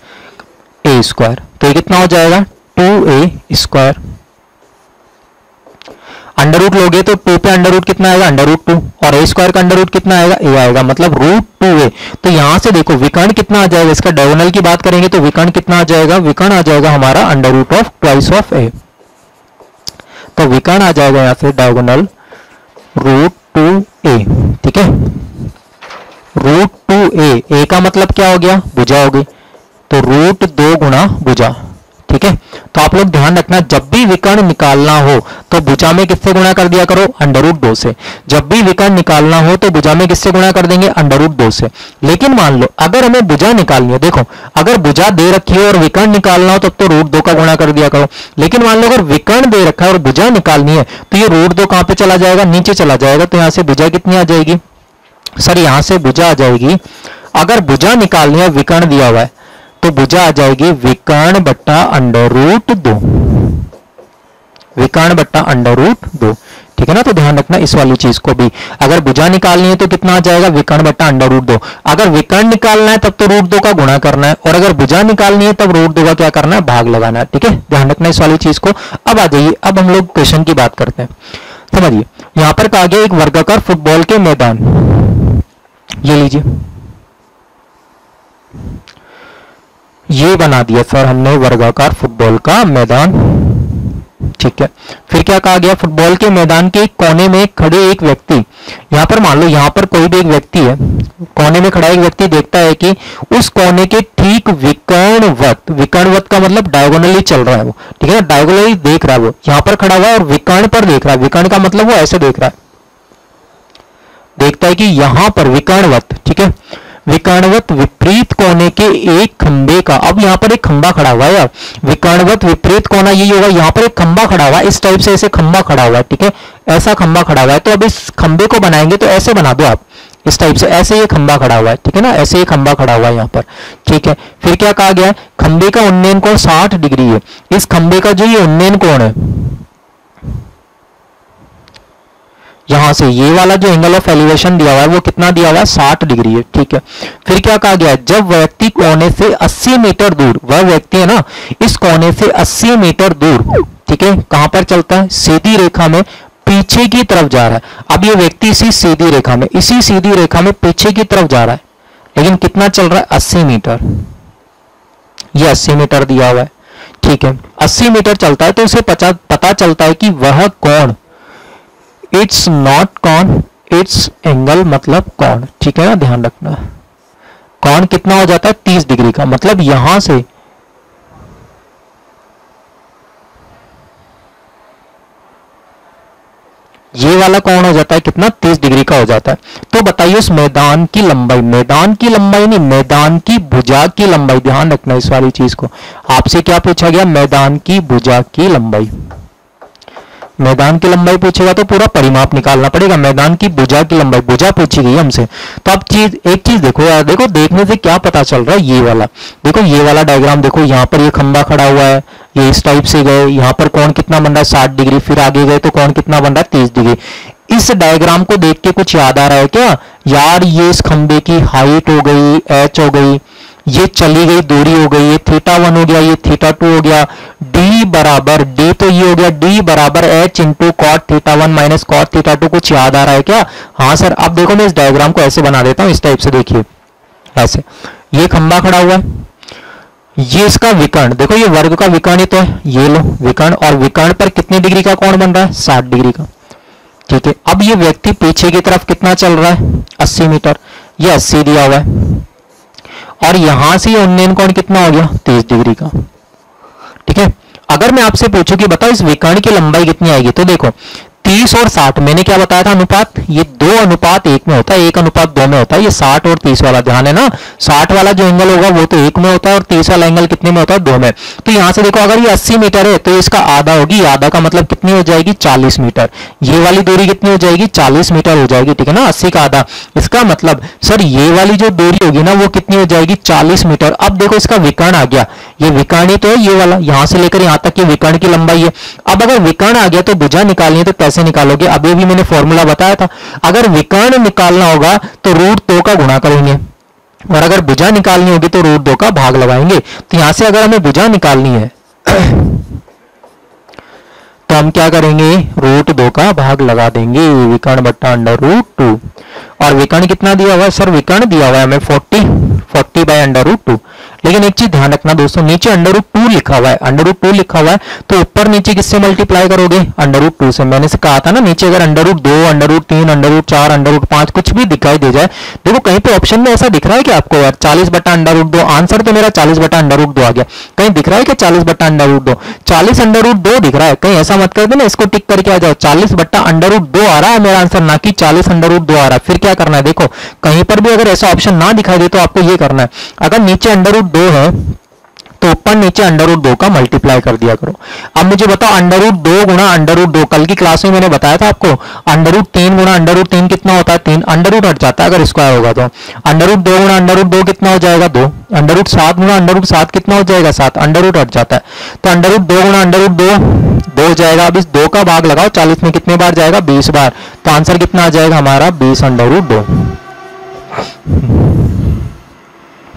ए स्क्वायर, तो ये कितना हो जाएगा 2a स्क्वायर। अंडर रूट लोगे तो 2 पे अंडर रूट कितना आएगा √2, और ए स्क्वायर का अंडर रूट कितना आएगा ए आएगा, मतलब √2a। तो यहां से देखो विकर्ण कितना आ जाएगा, इसका डायगोनल की बात करेंगे तो विकर्ण कितना आ जाएगा, विकर्ण आ जाएगा हमारा √ऑफ ट्वाइस ऑफ a, तो विकर्ण आ जाएगा यहां से डायगोनल √2a, ठीक है, √2a ए का मतलब क्या हो गया, भुजा हो गई, तो √2 गुणा भुजा। ठीक है, तो आप लोग ध्यान रखना, जब भी विकर्ण निकालना हो तो भुजा में किससे गुणा कर दिया करो, √2 से। जब भी विकर्ण निकालना हो तो भुजा में किससे गुणा कर देंगे, √2 से। लेकिन मान लो अगर हमें भुजा निकालनी है, देखो अगर भुजा दे रखी है और विकर्ण निकालना हो तब तो √2 का गुणा कर दिया करो। लेकिन मान लो अगर विकर्ण दे रखा है और भुजा निकालनी है तो ये √2 कहां पे चला जाएगा, नीचे चला जाएगा। तो यहां से भुजा कितनी आ जाएगी, सर यहां से भुजा आ जाएगी, अगर भुजा निकालनी है विकर्ण दिया हुआ है तो भुजा आ जाएगी विकर्ण बट्टा √2, विकर्ण बट्टा √2। ठीक है ना, तो ध्यान रखना इस वाली चीज को भी, अगर भुजा निकालनी है तो कितना आ जाएगा, विकर्ण बट्टा √2। अगर विकर्ण निकालना है तब तो √2 का गुणा करना है, और अगर भुजा निकालनी है तब √2 का क्या करना है, भाग लगाना है। ठीक है, ध्यान रखना इस वाली चीज को। अब आ जाइए, अब हम लोग क्वेश्चन की बात करते हैं। समझिए, यहां पर कहा गया एक वर्गाकार फुटबॉल के मैदान, ये लीजिए, ये बना दिया सर हमने वर्गाकार फुटबॉल का मैदान। ठीक है, फिर क्या कहा गया, फुटबॉल के मैदान के कोने में खड़े एक व्यक्ति, यहां पर मान लो यहां पर कोई भी एक व्यक्ति है, कोने में खड़ा एक व्यक्ति देखता है कि उस कोने के ठीक विकर्णवत, विकर्णवत का मतलब डायगोनली चल रहा है वो, ठीक है ना, डायगोनली देख रहा है वो, यहां पर खड़ा हुआ है और विकर्ण पर देख रहा है। विकर्ण का मतलब वो ऐसे देख रहा है, देखता है कि यहां पर विकर्णवत, ठीक है, विकर्णवत विपरीत कोने के एक खंबे का, अब यहां पर एक खंबा खड़ा हुआ है यार, विकर्णवत विपरीत कोना यही होगा, यहां पर एक खंबा खड़ा हुआ है, इस टाइप से ऐसे खंबा खड़ा हुआ है। ठीक है, ऐसा खंबा खड़ा हुआ है, तो अब इस खंबे को बनाएंगे तो ऐसे बना दो आप, इस टाइप से, ऐसे ये खंबा खड़ा हुआ है। ठीक है ना, ऐसे ये खंबा खड़ा हुआ है यहां पर। ठीक है, फिर क्या कहा गया है, खंबे का उन्नयन कोण 60 डिग्री है। इस खंबे का जो ये उन्नयन कोण है, यहां से ये वाला जो एंगल ऑफ एलिवेशन दिया हुआ है वो कितना दिया हुआ है, 60 डिग्री है। ठीक है, फिर क्या कहा गया है, जब व्यक्ति कोने से 80 मीटर दूर, वह व्यक्ति है ना इस कोने से 80 मीटर दूर, ठीक है, कहां पर चलता है, सीधी रेखा में पीछे की तरफ जा रहा है। अब ये व्यक्ति इसी सीधी रेखा में, इसी सीधी रेखा में पीछे की तरफ जा रहा है, लेकिन कितना चल रहा है, 80 मीटर, ये 80 मीटर दिया हुआ है। ठीक है, 80 मीटर चलता है तो उसे पता चलता है कि वह कोण, इट्स नॉट कॉन, इट्स एंगल मतलब कॉन। ठीक है ना, ध्यान रखना, कॉन कितना हो जाता है, 30 डिग्री का, मतलब यहां से ये वाला कौन हो जाता है, कितना, 30 डिग्री का हो जाता है। तो बताइए उस मैदान की लंबाई, मैदान की लंबाई नहीं, मैदान की भुजा की लंबाई, ध्यान रखना इस वाली चीज को। आपसे क्या पूछा गया, मैदान की भुजा की लंबाई, मैदान की लंबाई पूछेगा तो पूरा परिमाप निकालना पड़ेगा। मैदान की भुजा की लंबाई, भुजा पूछी गई हमसे। तो अब एक चीज देखो यार, देखो देखने से क्या पता चल रहा है, ये वाला देखो, ये वाला डायग्राम देखो, यहाँ पर ये खंबा खड़ा हुआ है, ये इस टाइप से गए, यहाँ पर कोण कितना बन रहा है, 60 डिग्री, फिर आगे गए तो कोण कितना बन रहा है, 30 डिग्री। इस डायग्राम को देख के कुछ याद आ रहा है क्या, यार ये इस खंबे की हाइट हो गई, एच हो गई, ये चली गई दूरी हो गई, ये θ1 हो गया, ये θ2 हो गया, d बराबर, d तो ये हो गया, d बराबर h into cot θ1 minus cot θ2, कुछ याद आ रहा है क्या। हाँ सर, अब देखो मैं इस डायग्राम को ऐसे बना देता हूं, इस टाइप से देखिए, ऐसे ये खंबा खड़ा हुआ है, ये इसका विकर्ण देखो, ये वर्ग का विकर्ण ही तो है, ये लो विकर्ण, और विकर्ण पर कितनी डिग्री का कोण बन रहा है, 60 डिग्री का। ठीक है, अब ये व्यक्ति पीछे की तरफ कितना चल रहा है, 80 मीटर, ये 80 दिया हुआ है, और यहां से उन्नयन कोण कितना हो गया, 30 डिग्री का। ठीक है, अगर मैं आपसे पूछूं कि बताओ इस विकर्ण की लंबाई कितनी आएगी, तो देखो 30 और 60, मैंने क्या बताया था अनुपात, ये 2:1 में होता है, 1:2 में होता है, ये 60 और 30 वाला, ध्यान है ना, 60 वाला जो एंगल होगा वो तो 1 में होता है और 30 वाला एंगल कितने में होता है, 2 में। तो यहां से देखो, अगर ये 80 मीटर है तो इसका आधा होगी, आधा का मतलब कितनी हो जाएगी, 40 मीटर। ये वाली दूरी कितनी हो जाएगी, 40 मीटर हो जाएगी। ठीक है ना, 80 का आधा, इसका मतलब सर ये वाली जो दूरी होगी ना वो कितनी हो जाएगी, 40 मीटर। अब देखो इसका विकर्ण आ गया, ये विकर्ण ही तो है, ये वाला यहां से लेकर यहां तक ये विकर्ण की लंबाई है। अब अगर विकर्ण आ गया तो भुजा निकालनी है, तो कैसे निकालोगे, अभी भी मैंने फॉर्मूला बताया था, अगर विकर्ण निकालना होगा तो √2 का गुणा करेंगे, और अगर भुजा निकालनी होगी तो √2 का भाग लगाएंगे। तो यहां से अगर हमें भुजा निकालनी है तो हम क्या करेंगे, √2 का भाग लगा देंगे, विकर्ण बट्टा √2। और विकर्ण कितना दिया हुआ है सर, विकर्ण दिया हुआ है हमें 40 बाय √2, लेकिन एक चीज ध्यान रखना दोस्तों, नीचे √2 लिखा हुआ है, √2 लिखा हुआ है, तो ऊपर नीचे किससे मल्टीप्लाई करोगे? √2 से। मैंने से कहा था ना, नीचे अगर √2, √3, √4, √5 कुछ भी दिखाई दे जाए, देखो कहीं पे ऑप्शन में ऐसा दिख रहा है कि आपको यार 40/√2, आंसर तो मेरा 40/√2 आ गया। कहीं दिख रहा है कि 40/√2? 40/√2 दिख रहा है, कहीं ऐसा मत कर देना इसको टिक करके आ जाओ, 40/√2 आ रहा है मेरा आंसर, ना कि 40/2 आ रहा है। फिर क्या करना है, देखो कहीं पर भी अगर ऐसा ऑप्शन ना दिखाई दे तो आपको ये करना है, अगर नीचे √2 है तो ऊपर नीचे √2 का मल्टीप्लाई कर दिया करो। अब मुझे बताओ √2 गुणा √2, कल की क्लास में मैंने बताया था आपको, √3 गुणा √3 कितना होता है? 3, अंडर हट जाता है अगर स्क्वायर होगा तो। √2 गुणा √2 कितना हो जाएगा? 2। √7 गुणा √7 कितना हो जाएगा? 7, अंडर हट जाता है। तो √2 गुणा √2 2 हो जाएगा। अब इस 2 का भाग लगाओ, 40 में कितने बार जाएगा? 20 बार। तो आंसर कितना आ जाएगा हमारा? 20/2।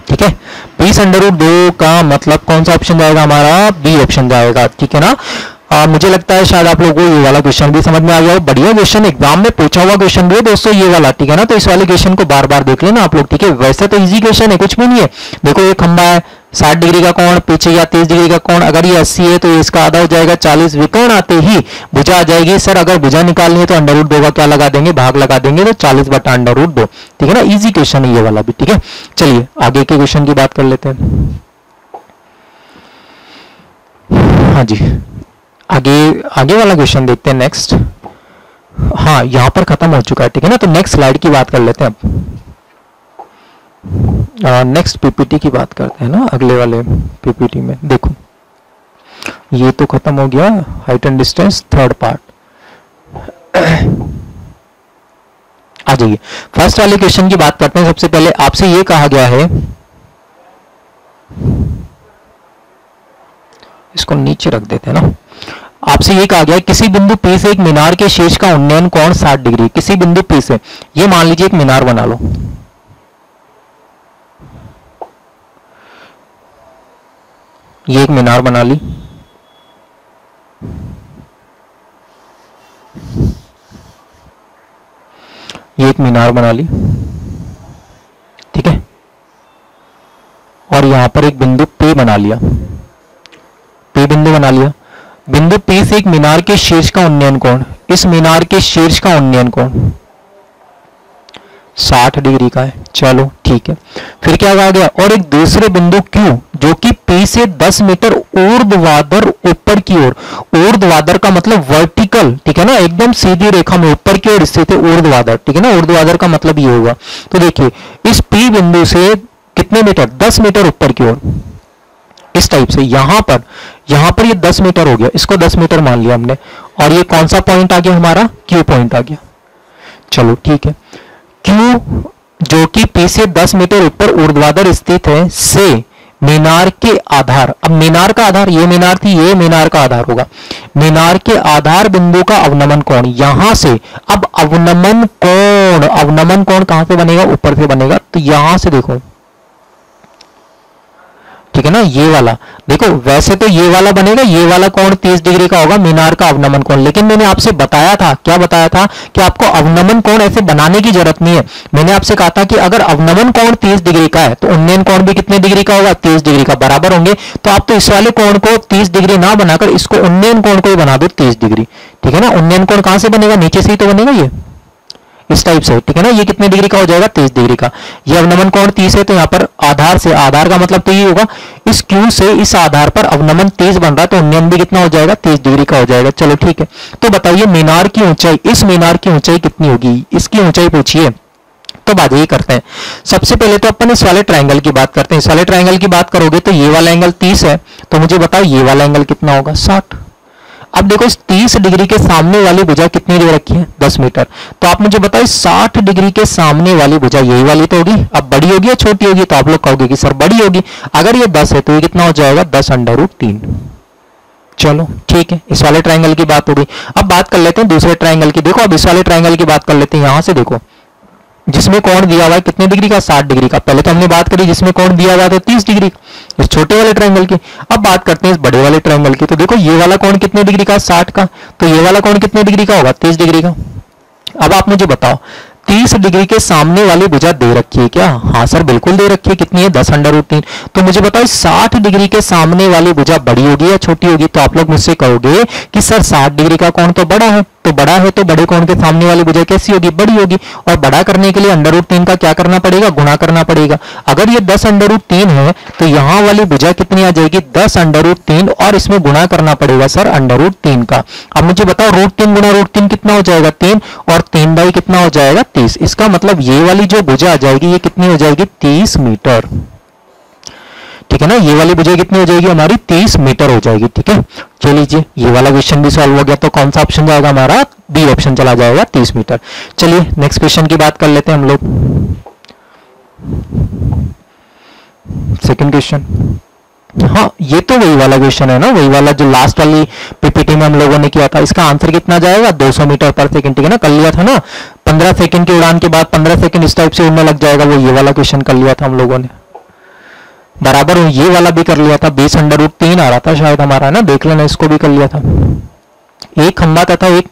ठीक है, 20/2 का मतलब कौन सा ऑप्शन जाएगा हमारा? बी ऑप्शन जाएगा। ठीक है ना? मुझे लगता है शायद आप लोगों को ये वाला क्वेश्चन भी समझ में आ गया हो। बढ़िया क्वेश्चन, एग्जाम में पूछा हुआ क्वेश्चन भी है दोस्तों ये वाला। ठीक है ना? तो इस वाले क्वेश्चन को बार बार देख लेना आप लोग। ठीक है, वैसे तो इजी क्वेश्चन है, कुछ भी नहीं है। देखो ये खंबा है, 60 डिग्री का कोण, पीछे या 30 डिग्री का कोण, अगर ये 80 है तो इसका आधा हो जाएगा 40। विकर्ण आते ही भुजा आ जाएगी। सर अगर भुजा निकालनी है तो √2 का क्या लगा देंगे? भाग लगा देंगे, तो 40/√2। ठीक है ना? इजी क्वेश्चन है ये वाला भी। ठीक है, चलिए आगे के क्वेश्चन की बात कर लेते हैं। हाँ जी, आगे वाला क्वेश्चन देखते हैं नेक्स्ट। हाँ, यहां पर खत्म हो चुका है। ठीक है ना? तो नेक्स्ट स्लाइड की बात कर लेते हैं अब। नेक्स्ट पीपीटी की बात करते हैं ना, अगले वाले पीपीटी में। देखो ये तो खत्म हो गया, height and distance third part. आ जाइए फर्स्ट वाले क्वेश्चन की बात करते हैं। सबसे पहले आपसे ये कहा गया है, इसको नीचे रख देते हैं ना। आपसे ये कहा गया है किसी बिंदु P से एक मीनार के शीर्ष का उन्नयन कोण 60 डिग्री। किसी बिंदु P से, ये मान लीजिए एक मीनार बना लो। ये एक मीनार बना ली। ये एक मीनार बना ली। ठीक है, और यहां पर एक बिंदु P बना लिया। P बिंदु बना लिया। बिंदु P से एक मीनार के शीर्ष का उन्नयन कोण, इस मीनार के शीर्ष का उन्नयन कोण 60 डिग्री का है। चलो ठीक है, फिर क्या कहा गया? और एक दूसरे बिंदु Q जो कि P से 10 मीटर ऊर्ध्वाधर ऊपर की ओर, ऊर्ध्वाधर का मतलब वर्टिकल, ठीक है ना, एकदम सीधी रेखा में ऊपर की ओर स्थित है ऊर्ध्वाधर। ठीक है ना? ऊर्ध्वाधर का मतलब ये होगा। तो देखिए इस P बिंदु से कितने मीटर? 10 मीटर ऊपर की ओर, इस टाइप से। यहां पर ये 10 मीटर हो गया, इसको 10 मीटर मान लिया हमने। और ये कौन सा पॉइंट आ गया हमारा? Q पॉइंट आ गया। चलो ठीक है, Q जो कि P से 10 मीटर ऊपर ऊर्ध्वाधर स्थित है, से मीनार के आधार, अब मीनार का आधार, ये मीनार थी, ये मीनार का आधार होगा। मीनार के आधार बिंदु का अवनमन कोण, यहां से अब अवनमन कोण कहां से बनेगा? ऊपर से बनेगा। तो यहां से देखो, ठीक है ना, ये वाला देखो, वैसे तो ये वाला बनेगा, ये वाला कोण 30 डिग्री का होगा, मीनार का अवनमन कोण। लेकिन मैंने आपसे बताया था, क्या बताया था? कि आपको अवनमन कोण ऐसे बनाने की जरूरत नहीं है। मैंने आपसे कहा था कि अगर अवनमन कोण 30 डिग्री का है तो उन्नयन कोण भी कितने डिग्री का होगा? 30 डिग्री का, बराबर होंगे। तो आप तो इस वाले कोण को 30 डिग्री ना बनाकर इसको उन्नयन कोण को ही बना दो 30 डिग्री। ठीक है ना? उन्नयन कोण कहां से बनेगा? नीचे से ही तो बनेगा, ये इस टाइप से। ठीक है ना? ये कितने डिग्री का हो जाएगा? 30 डिग्री का। ये अवनमन कोण 30 है, तो यहाँ पर आधार से, आधार का मतलब तो ये होगा, इस Q से इस आधार पर अवनमन 30 बन रहा है, तो उन्नयन भी कितना हो जाएगा? 30 डिग्री का हो जाएगा। चलो ठीक है, तो बताइए मीनार की ऊंचाई, इस मीनार की ऊंचाई कितनी होगी? इसकी ऊंचाई पूछिए। तो बात यही करते हैं। सबसे पहले तो अपन इस वाले ट्रायंगल की बात करते हैं। इस वाले ट्रायंगल की बात करोगे तो ये वाला एंगल 30 है, तो मुझे बताओ ये वाला एंगल कितना होगा? 60। अब देखो इस 30 डिग्री के सामने वाली भुजा कितनी दे रखी है? 10 मीटर। तो आप मुझे बताइए 60 डिग्री के सामने वाली भुजा यही वाली तो होगी। अब बड़ी होगी या छोटी होगी? तो आप लोग कहोगे कि सर बड़ी होगी। अगर ये 10 है तो ये कितना हो जाएगा? 10/3। चलो ठीक है, इस वाले ट्रायंगल की बात हो गई। अब बात कर लेते हैं दूसरे ट्रायंगल की। देखो अब इस वाले ट्रायंगल की बात कर लेते हैं। यहां से देखो, जिसमें कोण दिया हुआ है कितने डिग्री का? 60 डिग्री का। पहले तो हमने बात करी जिसमें कोण दिया हुआ था 30 डिग्री का, इस छोटे वाले ट्रायंगल की। अब बात करते हैं इस बड़े वाले ट्रायंगल की। तो देखो ये वाला कोण कितने डिग्री का? 60 का। तो ये वाला कोण कितने डिग्री का होगा? 30 डिग्री का। अब आप मुझे बताओ 30 डिग्री के सामने वाली भुजा दे रखी है क्या? हाँ सर बिल्कुल दे रखी है। कितनी है? 10√3। तो मुझे बताओ 60 डिग्री के सामने वाली भुजा बड़ी होगी या छोटी होगी? तो आप लोग मुझसे कहोगे कि सर 60 डिग्री का कोण तो बड़ा है, तो बड़ा है तो बड़े कोण के सामने वाली भुजा कैसी होगी? बड़ी होगी। और बड़ा करने के लिए √3 का क्या करना पड़ेगा? गुणा करना पड़ेगा। अगर ये 10√3 है तो यहां वाली भुजा कितनी आ जाएगी? 10√3 और इसमें गुणा करना पड़ेगा सर √3 का। अब मुझे बताओ √3 गुणा √3 कितना हो जाएगा? 3 और 3 बाई कितना हो जाएगा? 30। इसका मतलब ये वाली जो भुजा आ जाएगी ये कितनी हो जाएगी? 30 मीटर। ठीक है ना, ये वाली भुजा कितनी हो जाएगी हमारी? 30 मीटर हो जाएगी। ठीक है, चलिए ये वाला क्वेश्चन भी सॉल्व हो गया। तो कौन सा ऑप्शन जाएगा हमारा? बी ऑप्शन चला जाएगा, 30 मीटर। चलिए नेक्स्ट क्वेश्चन की बात कर लेते हैं हम लोग। सेकंड क्वेश्चन, हाँ ये तो वही वाला क्वेश्चन है ना, वही वाला जो लास्ट वाली पीपीटी में हम लोगों ने किया था। इसका आंसर कितना जाएगा? 200 मीटर पर सेकंड। ठीक है ना, कर लिया था ना, 15 सेकंड की उड़ान के बाद 15 सेकंड इस टाइप से उड़ने लग जाएगा। वो ये वाला क्वेश्चन कर लिया था हम लोगों ने, बराबर ये वाला भी कर लिया था। 20√3 आ रहा था शायद हमारा ना, देख लेना, इसको भी कर लिया था। एक खंभा तथा एक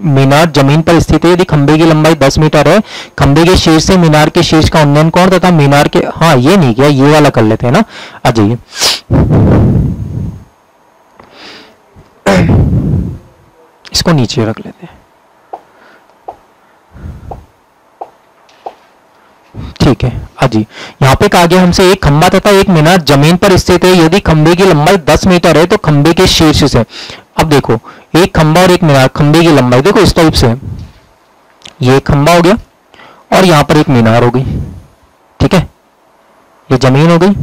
मीनार जमीन पर स्थित है। यदि खंभे की लंबाई 10 मीटर है, खंभे के शीर्ष से मीनार के शीर्ष का उन्नयन कोण तथा मीनार के, हाँ ये नहीं किया, ये वाला कर लेते हैं ना। आ जाइए इसको नीचे रख लेते हैं। ठीक है, अजी यहाँ पे कहा गया हमसे एक खंभा तथा एक मीनार जमीन पर स्थित है। यदि खंभे की लंबाई 10 मीटर है तो खंभे के शीर्ष से, अब देखो एक खंभा और एक मीनार, खंभे की लंबाई देखो इस टाइप से, ये एक खंभा हो गया और यहां पर एक मीनार हो गई। ठीक है, ये जमीन हो गई।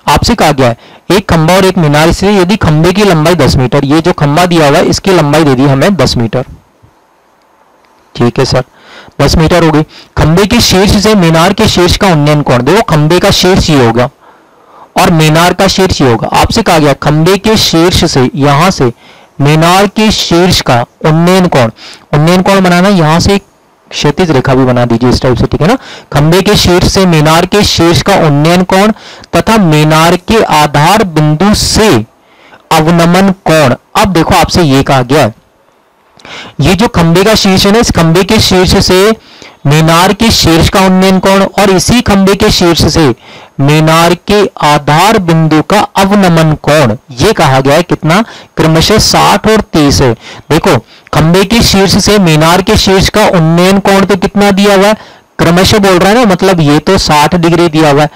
आपसे कहा गया है एक खंभा और एक मीनार से, यदि खंभे की लंबाई 10 मीटर, ये जो खंभा दिया हुआ है इसकी लंबाई दे दी हमें 10 मीटर। ठीक है सर, 10 मीटर हो गई। खंभे के शीर्ष से मीनार के शीर्ष का उन्नयन कोण, देखो खंभे का शीर्ष ये होगा और मीनार का शीर्ष ये होगा। आपसे कहा गया खंभे के शीर्ष से, यहां से मीनार के शीर्ष का उन्नयन कोण, उन्नयन कोण बनाना, यहां से एक क्षैतिज रेखा भी बना दीजिए इस टाइप से। ठीक है ना, खंभे के शीर्ष से मीनार के शीर्ष का उन्नयन कोण तथा मीनार के आधार बिंदु से अवनमन कोण। अब देखो आपसे ये कहा गया है, ये जो खंभे का शीर्ष है ना, इस खंभे के शीर्ष से मीनार के शीर्ष का उन्नयन कोण और इसी खंभे के शीर्ष से मीनार के आधार बिंदु का अवनमन कोण, ये कहा गया है कितना? क्रमशः 60 और 30 है। देखो खंभे के शीर्ष से मीनार के शीर्ष का उन्नयन कोण तो कितना दिया हुआ है? क्रमशः बोल रहा है ना, मतलब ये तो 60 डिग्री दिया हुआ है।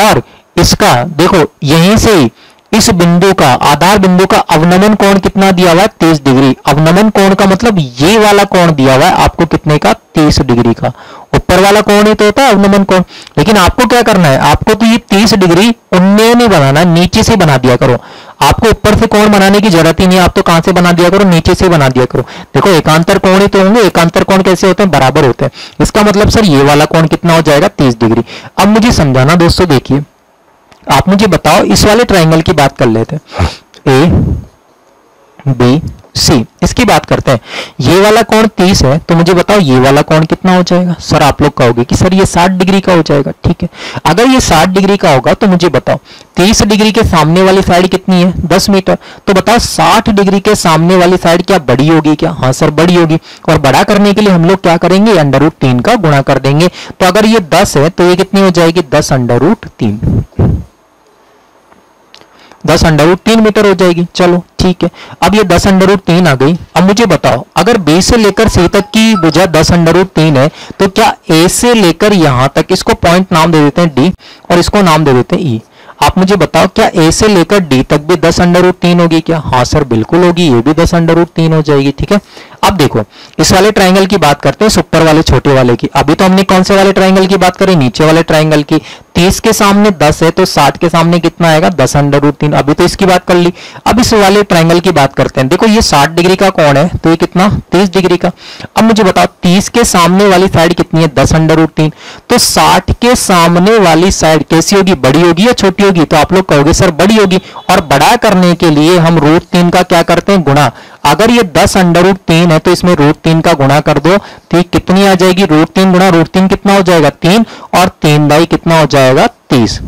और इसका देखो यहीं से इस बिंदु का, आधार बिंदु का अवनमन कोण कितना दिया हुआ है? 30 डिग्री। अवनमन कोण का मतलब ये वाला कोण दिया हुआ है आपको कितने का? 30 डिग्री का। ऊपर वाला कोण ही तो होता है अवनमन कोण। लेकिन आपको क्या करना है? आपको तो ये 30 डिग्री उन्नयन ही बनाना है, नीचे से बना दिया करो। आपको ऊपर से कोण बनाने की जरूरत ही नहीं है, आप तो कहां से बना दिया करो? नीचे से बना दिया करो। देखो एकांतर कोण ही तो होंगे, एकांतर कोण कैसे होते हैं? बराबर होते हैं। इसका मतलब सर ये वाला कोण कितना हो जाएगा? 30 डिग्री। अब मुझे समझाना दोस्तों, देखिए आप मुझे बताओ, इस वाले ट्रायंगल की बात कर लेते हैं, ए बी सी, इसकी बात करते हैं। ये वाला कोण 30 है, तो मुझे बताओ ये वाला कोण कितना हो जाएगा? सर आप लोग कहोगे कि सर ये 60 डिग्री का हो जाएगा। ठीक है, अगर ये 60 डिग्री का होगा तो मुझे बताओ 30 डिग्री के सामने वाली साइड कितनी है? 10 मीटर। तो बताओ 60 डिग्री के सामने वाली साइड क्या बड़ी होगी क्या? हाँ सर बड़ी होगी। और बड़ा करने के लिए हम लोग क्या करेंगे? √3 का गुणा कर देंगे। तो अगर ये 10 है तो ये कितनी हो जाएगी? 10√3, 10√3 मीटर हो जाएगी। चलो ठीक है, अब ये 10√3 आ गई। अब मुझे बताओ अगर बी से लेकर सी तक की भुजा 10√3 है तो क्या ए से लेकर यहां तक, इसको पॉइंट नाम दे देते हैं डी और इसको नाम दे देते हैं ई। आप मुझे बताओ क्या ए से लेकर डी तक भी 10√3 होगी क्या? हाँ सर बिल्कुल होगी, ये भी 10√3 हो जाएगी। ठीक है, अब देखो इस वाले ट्रायंगल की बात करते हैं, इस ऊपर वाले छोटे वाले की। अभी तो हमने कौन से वाले ट्रायंगल की बात करी? नीचे वाले ट्रायंगल की। 30 के सामने 10 है तो 60 के सामने कितना आएगा? 10√3। अभी तो इसकी बात कर ली, अब इस वाले ट्रायंगल की बात करते हैं। देखो ये 60 डिग्री का कोण है तो ये कितना? 30 डिग्री का। अब मुझे बताओ 30 के सामने वाली साइड कितनी है? 10√3। तो 60 के सामने वाली साइड कैसी होगी? बड़ी होगी या छोटी होगी? तो आप लोग कहोगे सर बड़ी होगी। और बड़ा करने के लिए हम √3 का क्या करते हैं? गुणा। अगर ये 10√3 है तो इसमें √3 का गुणा कर दो, तो कितनी आ जाएगी? √3 गुणा √3 कितना हो जाएगा? 3 और 3 बाई कितना हो जाएगा? 30।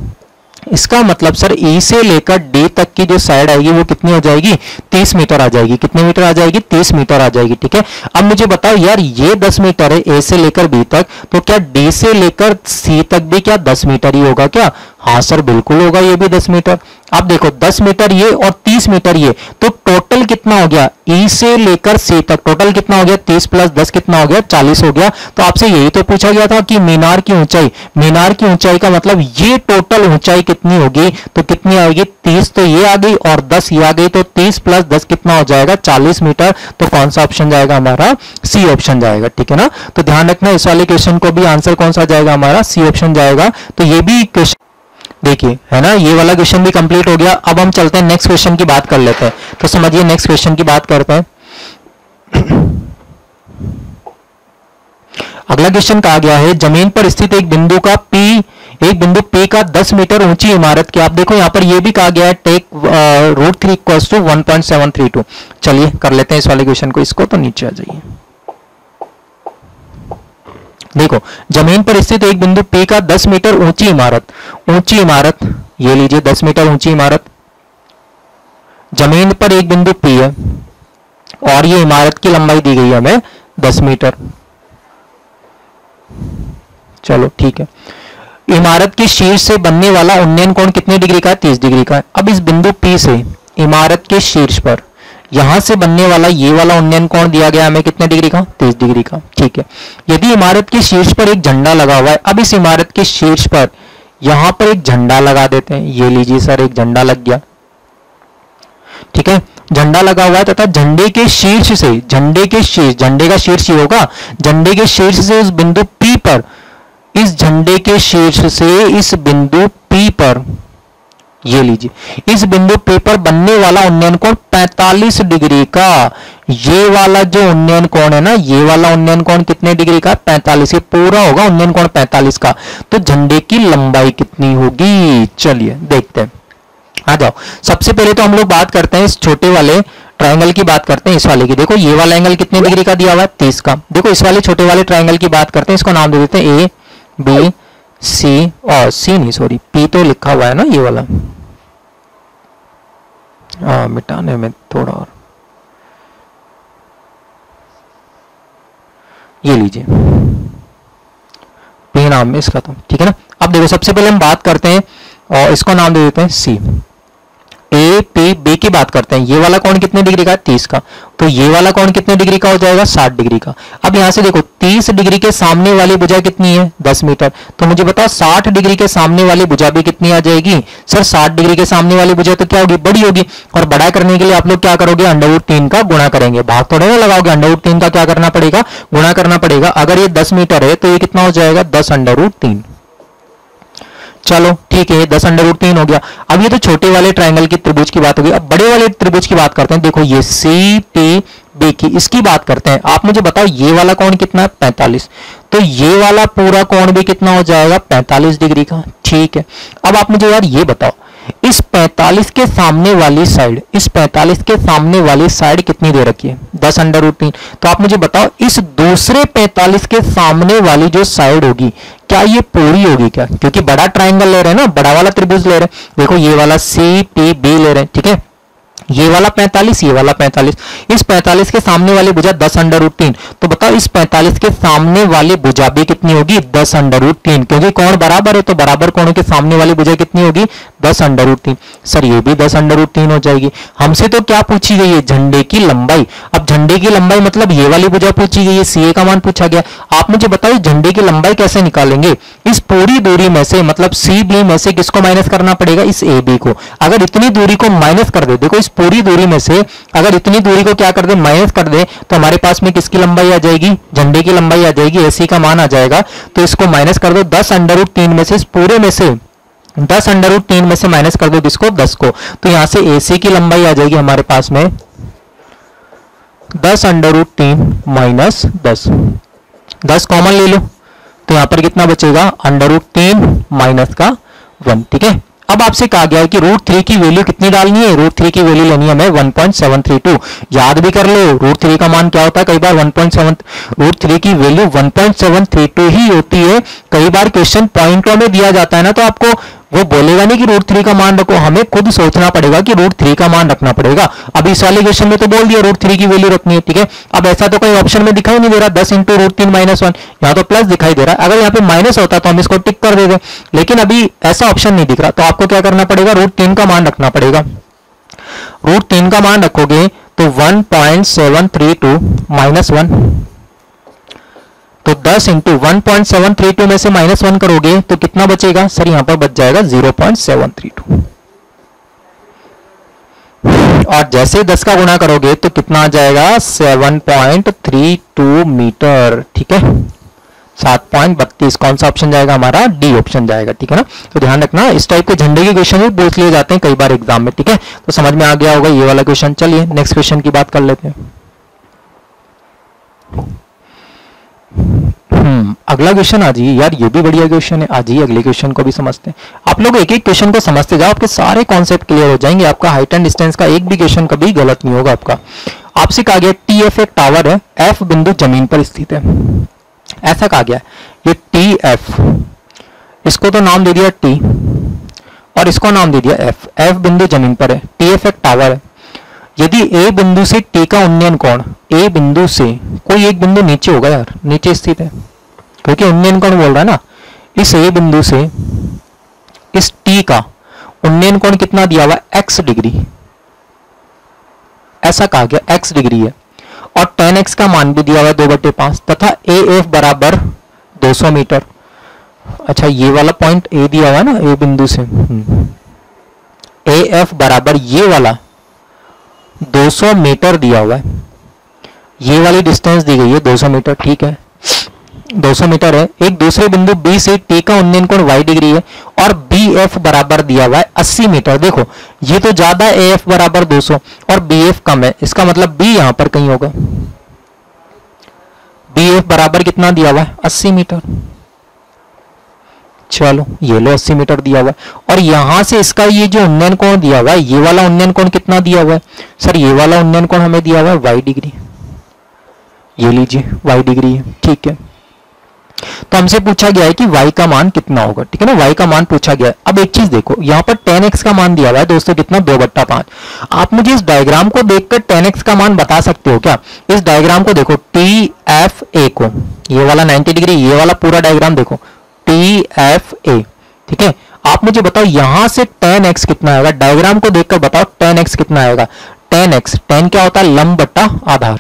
इसका मतलब सर E से लेकर D तक की जो साइड आएगी वो कितनी हो जाएगी, 30 मीटर आ जाएगी। कितने मीटर आ जाएगी, 30 मीटर आ जाएगी। ठीक है, अब मुझे बताओ यार ये 10 मीटर है A से लेकर B तक, तो क्या D से लेकर C तक भी क्या 10 मीटर ही होगा क्या? हाँ सर बिल्कुल होगा, ये भी 10 मीटर। अब देखो 10 मीटर ये और 30 मीटर ये, तो टोटल कितना हो गया E से लेकर C तक, टोटल कितना हो गया, 30 प्लस 10 कितना हो गया, 40 हो गया। तो आपसे यही तो पूछा गया था कि मीनार की ऊंचाई, मीनार की ऊंचाई का मतलब ये टोटल ऊंचाई कितनी होगी, तो कितनी आएगी, 30 तो ये आ गई और 10 ये आ गई, तो 30 प्लस 10 कितना हो जाएगा, 40 मीटर। तो कौन सा ऑप्शन जाएगा हमारा, सी ऑप्शन जाएगा। ठीक है ना, तो ध्यान रखना इस वाले क्वेश्चन को भी आंसर कौन सा जाएगा हमारा, सी ऑप्शन जाएगा। तो ये भी क्वेश्चन देखिए है ना, ये वाला क्वेश्चन भी कंप्लीट हो गया। अब हम चलते हैं नेक्स्ट क्वेश्चन की बात कर लेते हैं। तो समझिए नेक्स्ट क्वेश्चन की बात करते हैं। अगला क्वेश्चन कहा गया है जमीन पर स्थित एक बिंदु P का 10 मीटर ऊंची इमारत की, आप देखो यहां पर यह भी कहा गया है टेक √3 इक्वल्स टू 1.732। चलिए कर लेते हैं इस वाले क्वेश्चन को, इसको तो नीचे आ जाइए। देखो जमीन पर स्थित एक बिंदु P का 10 मीटर ऊंची इमारत ये लीजिए 10 मीटर ऊंची इमारत, जमीन पर एक बिंदु P है और ये इमारत की लंबाई दी गई है हमें 10 मीटर। चलो ठीक है, इमारत के शीर्ष से बनने वाला उन्नयन कोण कितने डिग्री का है, 30 डिग्री का है। अब इस बिंदु P से इमारत के शीर्ष पर यहां से बनने वाला ये वाला उन्नयन कोण दिया गया हमें कितने डिग्री का, 30 डिग्री का। ठीक है, यदि इमारत के शीर्ष पर एक झंडा लगा हुआ है, अब इस इमारत के शीर्ष पर यहां पर एक झंडा लगा देते हैं। ये लीजिए सर एक झंडा लग गया। ठीक है, झंडा लगा हुआ है तथा झंडे के शीर्ष से, झंडे का शीर्ष ही होगा, झंडे के शीर्ष से उस बिंदु P पर, इस झंडे के शीर्ष से इस बिंदु P पर, ये लीजिए इस बिंदु P पर बनने वाला उन्नयन कोण 45 डिग्री का। ये वाला जो उन्नयन कोण है ना, ये वाला उन्नयन कोण कितने डिग्री का, 45। ये पूरा होगा उन्नयन कोण 45 का। तो झंडे की लंबाई कितनी होगी, चलिए देखते हैं। आ जाओ, सबसे पहले तो हम लोग बात करते हैं इस छोटे वाले ट्रायंगल की बात करते हैं, इस वाले की। देखो ये वाला एंगल कितने डिग्री का दिया हुआ है, 30 का। देखो इस वाले छोटे वाले ट्रायंगल की बात करते हैं, इसको नाम दे देते हैं ए बी सी, और सी नहीं सॉरी P तो लिखा हुआ है ना ये वाला, मिटाने में थोड़ा और, ये लीजिए P नाम है इसका। तो ठीक है ना, अब देखो सबसे पहले हम बात करते हैं और इसको नाम दे देते हैं सी। ए पी बी की बात करते हैं, ये वाला कोण कितने डिग्री का है, 30 का। तो ये वाला कोण कितने डिग्री का हो जाएगा, 60 डिग्री का। अब यहां से देखो 30 डिग्री के सामने वाली भुजा कितनी है, 10 मीटर। तो मुझे बताओ 60 डिग्री के सामने वाली भुजा भी कितनी आ जाएगी। सर 60 डिग्री के सामने वाली भुजा तो क्या होगी, बड़ी होगी। और बड़ा करने के लिए आप लोग क्या करोगे, √3 का गुणा करेंगे, भाग थोड़े ना लगाओगे, √3 का क्या करना पड़ेगा, गुणा करना पड़ेगा। अगर ये 10 मीटर है तो ये कितना हो जाएगा, 10√3। चलो ठीक है, 10√3 हो गया। अब ये तो छोटे वाले ट्रायंगल की त्रिभुज की बात हो गई। अब बड़े वाले त्रिभुज की बात करते हैं। देखो ये सी पी बी की, इसकी बात करते हैं। आप मुझे बताओ ये वाला कोण कितना है, 45। तो ये वाला पूरा कोण भी कितना हो जाएगा, 45 डिग्री का। ठीक है, अब आप मुझे यार ये बताओ इस 45 के सामने वाली साइड, इस 45 के सामने वाली साइड कितनी दे रखी है, 10√3। तो आप मुझे बताओ इस दूसरे 45 के सामने वाली जो साइड होगी क्या ये पूरी होगी क्या, क्योंकि बड़ा ट्रायंगल ले रहे हैं ना, बड़ा वाला त्रिभुज ले रहे हैं। देखो ये वाला सी पी बी ले रहे हैं, ठीक है, ये वाला 45, ये वाला 45। इस 45 के सामने वाली भुजा 10√3। तो बताओ इस 45 के सामने वाली भुजा भी कितनी होगी, 10√3, क्योंकि कोण बराबर है तो बराबर कोणों के सामने वाली भुजा कितनी होगी, 10√3। सर ये भी 10√3 हो जाएगी। हमसे तो क्या पूछी गई है, झंडे की लंबाई। अब झंडे की लंबाई मतलब ये वाली भुजा पूछी गई है, सी ए का मान पूछा गया। आप मुझे बताओ झंडे की लंबाई कैसे निकालेंगे, इस पूरी दूरी में से मतलब सी बी में से किसको माइनस करना पड़ेगा, इस ए बी को। अगर इतनी दूरी को माइनस कर दे, देखो इस पूरी दूरी में से अगर इतनी दूरी को क्या कर दे, माइनस कर दे, तो हमारे पास में किसकी लंबाई आ जाएगी, झंडे की लंबाई आ जाएगी, एसी का मान आ जाएगा। तो इसको माइनस कर दो 10√3 में से, इस पूरे में से 10√3 में से माइनस कर दो किसको, 10 को। तो यहां से एसी की लंबाई आ जाएगी हमारे पास में 10√3 माइनस 10, 10 कॉमन ले लो तो यहां पर कितना बचेगा, √3 माइनस का 1। ठीक है, अब आपसे कहा गया है कि √3 की वैल्यू कितनी डालनी है, √3 की वैल्यू लेनी है हमें 1.732। याद भी कर लो √3 का मान क्या होता है, कई बार √3 की वैल्यू 1.732 ही होती है। कई बार क्वेश्चन पॉइंटों में दिया जाता है ना, तो आपको वो बोलेगा नहीं कि √3 का मान रखो, हमें खुद सोचना पड़ेगा कि √3 का मान रखना पड़ेगा। अब इस वाले क्वेश्चन में तो बोल दिया √3 की वैल्यू रखनी है, ठीक है। अब ऐसा तो कोई ऑप्शन में दिखाई नहीं दे रहा, 10 इंटू √3 - 1, यहाँ तो प्लस दिखाई दे रहा है। अगर यहाँ पे माइनस होता तो हम इसको टिक कर देते, लेकिन अभी ऐसा ऑप्शन नहीं दिख रहा, तो आपको क्या करना पड़ेगा, √3 का मान रखना पड़ेगा। √3 का मान रखोगे तो 1.732 - 1, तो 10 इंटू 1.732 में से -1 करोगे तो कितना बचेगा सर, यहां पर बच जाएगा 0.732, और जैसे 10 का गुणा करोगे तो कितना आ जाएगा 7.32 मीटर, ठीक है। 7.32 कौन सा ऑप्शन जाएगा हमारा, डी ऑप्शन जाएगा, ठीक है ना। तो ध्यान रखना, इस टाइप के झंडे के क्वेश्चन भी पूछ लिए जाते हैं कई बार एग्जाम में, ठीक है। तो समझ में आ गया होगा ये वाला क्वेश्चन। चलिए नेक्स्ट क्वेश्चन की बात कर लेते हैं। अगला क्वेश्चन आ जाइए यार, ये भी बढ़िया क्वेश्चन है। आ जाइए अगले क्वेश्चन को भी समझते हैं। आप लोग एक एक क्वेश्चन को समझते जाओ, आपके सारे कॉन्सेप्ट क्लियर हो जाएंगे। आपका हाइट एंड डिस्टेंस का एक भी क्वेश्चन कभी गलत नहीं होगा आपका। आपसे कहा गया TF एक टावर है, F बिंदु जमीन पर स्थित है। ऐसा कहा गया ये TF, इसको तो नाम दे दिया T और इसको नाम दे दिया F। F बिंदु जमीन पर है, TF एक टावर है। यदि A बिंदु से T का उन्नयन कोण, A बिंदु से कोई एक बिंदु नीचे होगा यार, नीचे स्थित है क्योंकि उन्नयन कोण बोल रहा है ना। इस A बिंदु से इस T का उन्नयन कोण कितना दिया हुआ, x डिग्री, ऐसा कहा गया x डिग्री है। और tan x का मान भी दिया हुआ है 2/5 तथा AF बराबर 200 मीटर। अच्छा ये वाला पॉइंट A दिया हुआ है ना, A बिंदु से AF बराबर ये वाला 200 मीटर दिया हुआ है। ये वाली डिस्टेंस दी गई है 200 मीटर, ठीक है 200 मीटर है। एक दूसरे बिंदु B से T का उन्नयन कोण y डिग्री है और BF बराबर दिया हुआ है 80 मीटर। देखो ये तो ज्यादा है, AF बराबर 200 और BF कम है, इसका मतलब B यहां पर कहीं होगा। BF बराबर कितना दिया हुआ है 80 मीटर। चलो ये लो 80 मीटर दिया हुआ है। और यहां से इसका ये जो उन्नयन कोण दिया हुआ है, ये वाला उन्नयन कोण कितना दिया हुआ है सर, ये वाला उन्नयन कोण हमें दिया हुआ है y डिग्री। ये लीजिए y डिग्री है, ठीक है। तो हमसे पूछा गया है कि y का मान कितना होगा, ठीक है ना, y का मान पूछा गया है। अब एक चीज देखो, यहाँ पर tan x का मान दिया हुआ है दोस्तों कितना 2/5। आप मुझे इस डायग्राम को देखकर tan x का मान बता सकते हो क्या। इस डायग्राम को देखो TFA को, ये वाला 90 डिग्री, ये वाला पूरा डायग्राम देखो TFA, ठीक है। आप मुझे बताओ यहां से tan x कितना आएगा, डायग्राम को देखकर बताओ tan x कितना आएगा। tan x, tan क्या होता है, लंब बटा आधार,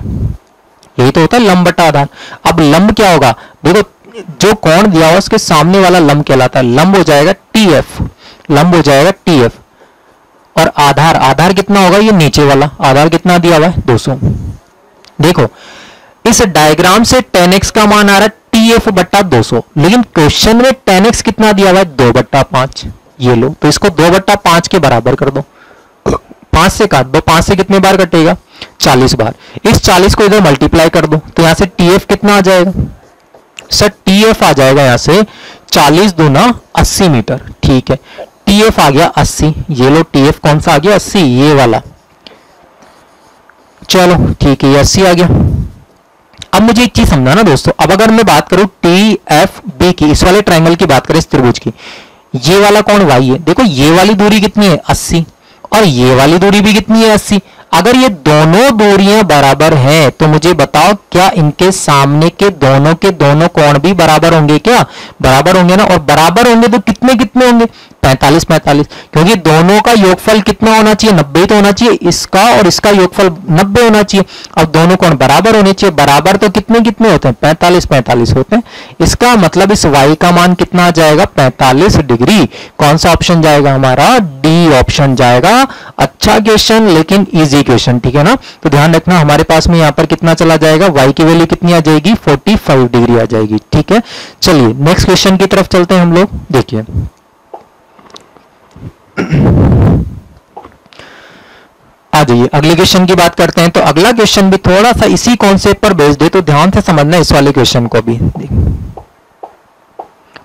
यही तो होता है लंब बटा आधार। अब लंब क्या होगा, देखो जो कोण दिया हुआ उसके सामने वाला लंब कहलाता है, लंब हो जाएगा TF, लंब हो जाएगा TF। और आधार, आधार कितना होगा, ये नीचे वाला आधार कितना दिया हुआ है 200। देखो इस डायग्राम से tan x का मान आ रहा है TF बट्टा 200, लेकिन क्वेश्चन में tan x कितना दिया हुआ है 2/5। ये लो, तो इसको 2/5 के बराबर कर दो, 5 से काट दो, 5 से कितने बार कटेगा 40 बार। इस 40 को इधर मल्टीप्लाई कर दो, तो यहां से TF कितना आ जाएगा सर, TF आ जाएगा यहां से 40 दूना 80 मीटर, ठीक है। TF आ गया 80, ये लो TF कौन सा आ गया 80, ये वाला। चलो ठीक है, ये 80 आ गया। अब मुझे एक चीज समझाना दोस्तों, अब अगर मैं बात करूं TFB की, इस वाले ट्रायंगल की बात करें, इस त्रिभुज की, ये वाला कौन y है। देखो ये वाली दूरी कितनी है 80 और ये वाली दूरी भी कितनी है 80। अगर ये दोनों दूरियां बराबर हैं तो मुझे बताओ क्या इनके सामने के दोनों कोण भी बराबर होंगे क्या, बराबर होंगे ना। और बराबर होंगे तो कितने कितने होंगे 45 45, क्योंकि दोनों का योगफल कितना होना चाहिए 90 तो होना चाहिए, इसका और इसका योगफल 90 होना चाहिए। अब दोनों कोण बराबर होने चाहिए, बराबर तो कितने कितने होते हैं 45 45 होते हैं। इसका मतलब इस y का मान कितना आ जाएगा 45 डिग्री। कौन सा ऑप्शन जाएगा हमारा, डी ऑप्शन जाएगा। अच्छा क्वेश्चन लेकिन इजी क्वेश्चन, ठीक है ना। तो ध्यान रखना हमारे पास में यहाँ पर कितना चला जाएगा, y की वैल्यू कितनी आ जाएगी 45 डिग्री आ जाएगी, ठीक है। चलिए नेक्स्ट क्वेश्चन की तरफ चलते हैं हम लोग। देखिए आ जाइए अगले क्वेश्चन की बात करते हैं। तो अगला क्वेश्चन भी थोड़ा सा इसी कॉन्सेप्ट पर बेस्ड है, तो ध्यान से समझना इस वाले क्वेश्चन को भी।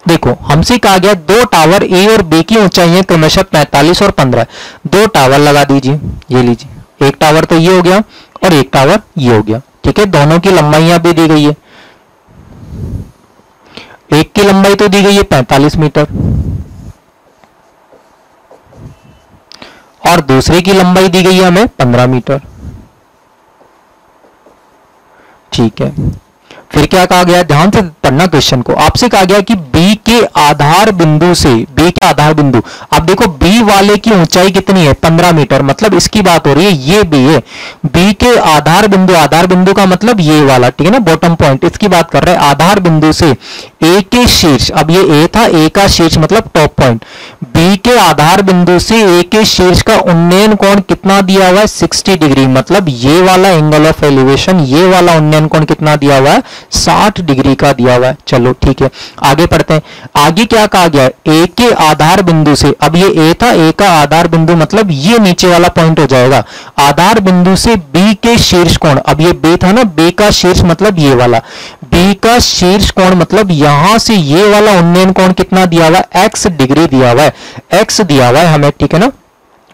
देखो हमसे कहा गया दो टावर ए और बी की ऊंचाइयां क्रमशः 45 और 15। दो टावर लगा दीजिए, ये लीजिए, एक टावर तो ये हो गया और एक टावर ये हो गया, ठीक है। दोनों की लंबाइयां भी दी गई है, एक की लंबाई तो दी गई है 45 मीटर और दूसरे की लंबाई दी गई है हमें 15 मीटर। ठीक है, फिर क्या कहा गया, ध्यान से पढ़ना क्वेश्चन को। आपसे कहा गया कि बी के आधार बिंदु से, बी के आधार बिंदु, आप देखो बी वाले की ऊंचाई कितनी है 15 मीटर, मतलब इसकी बात हो रही है, ये बी है। बी के आधार बिंदु का मतलब ये वाला, ठीक है ना, बॉटम पॉइंट, इसकी बात कर रहे हैं। आधार बिंदु से ए के शीर्ष, अब ये ए था, ए का शीर्ष मतलब टॉप पॉइंट, बी के आधार बिंदु से ए के शीर्ष का उन्नयन कोण कितना दिया हुआ है 60 डिग्री, मतलब ये वाला एंगल ऑफ एलिवेशन, ये वाला उन्नयन कोण कितना दिया हुआ है 60 डिग्री का दिया हुआ है। चलो ठीक है, आगे पढ़ते हैं। आगे क्या कहा गया है, ए के आधार बिंदु से, अब ये ए था, ए का आधार बिंदु मतलब ये नीचे वाला पॉइंट हो जाएगा। आधार बिंदु से बी के शीर्ष कोण, अब ये बी था ना, बी का शीर्ष मतलब ये वाला, बी का शीर्ष कोण मतलब यहां से ये वाला उन्नयन कोण कितना दिया हुआ है, x डिग्री दिया हुआ है, x दिया हुआ है हमें, ठीक है ना।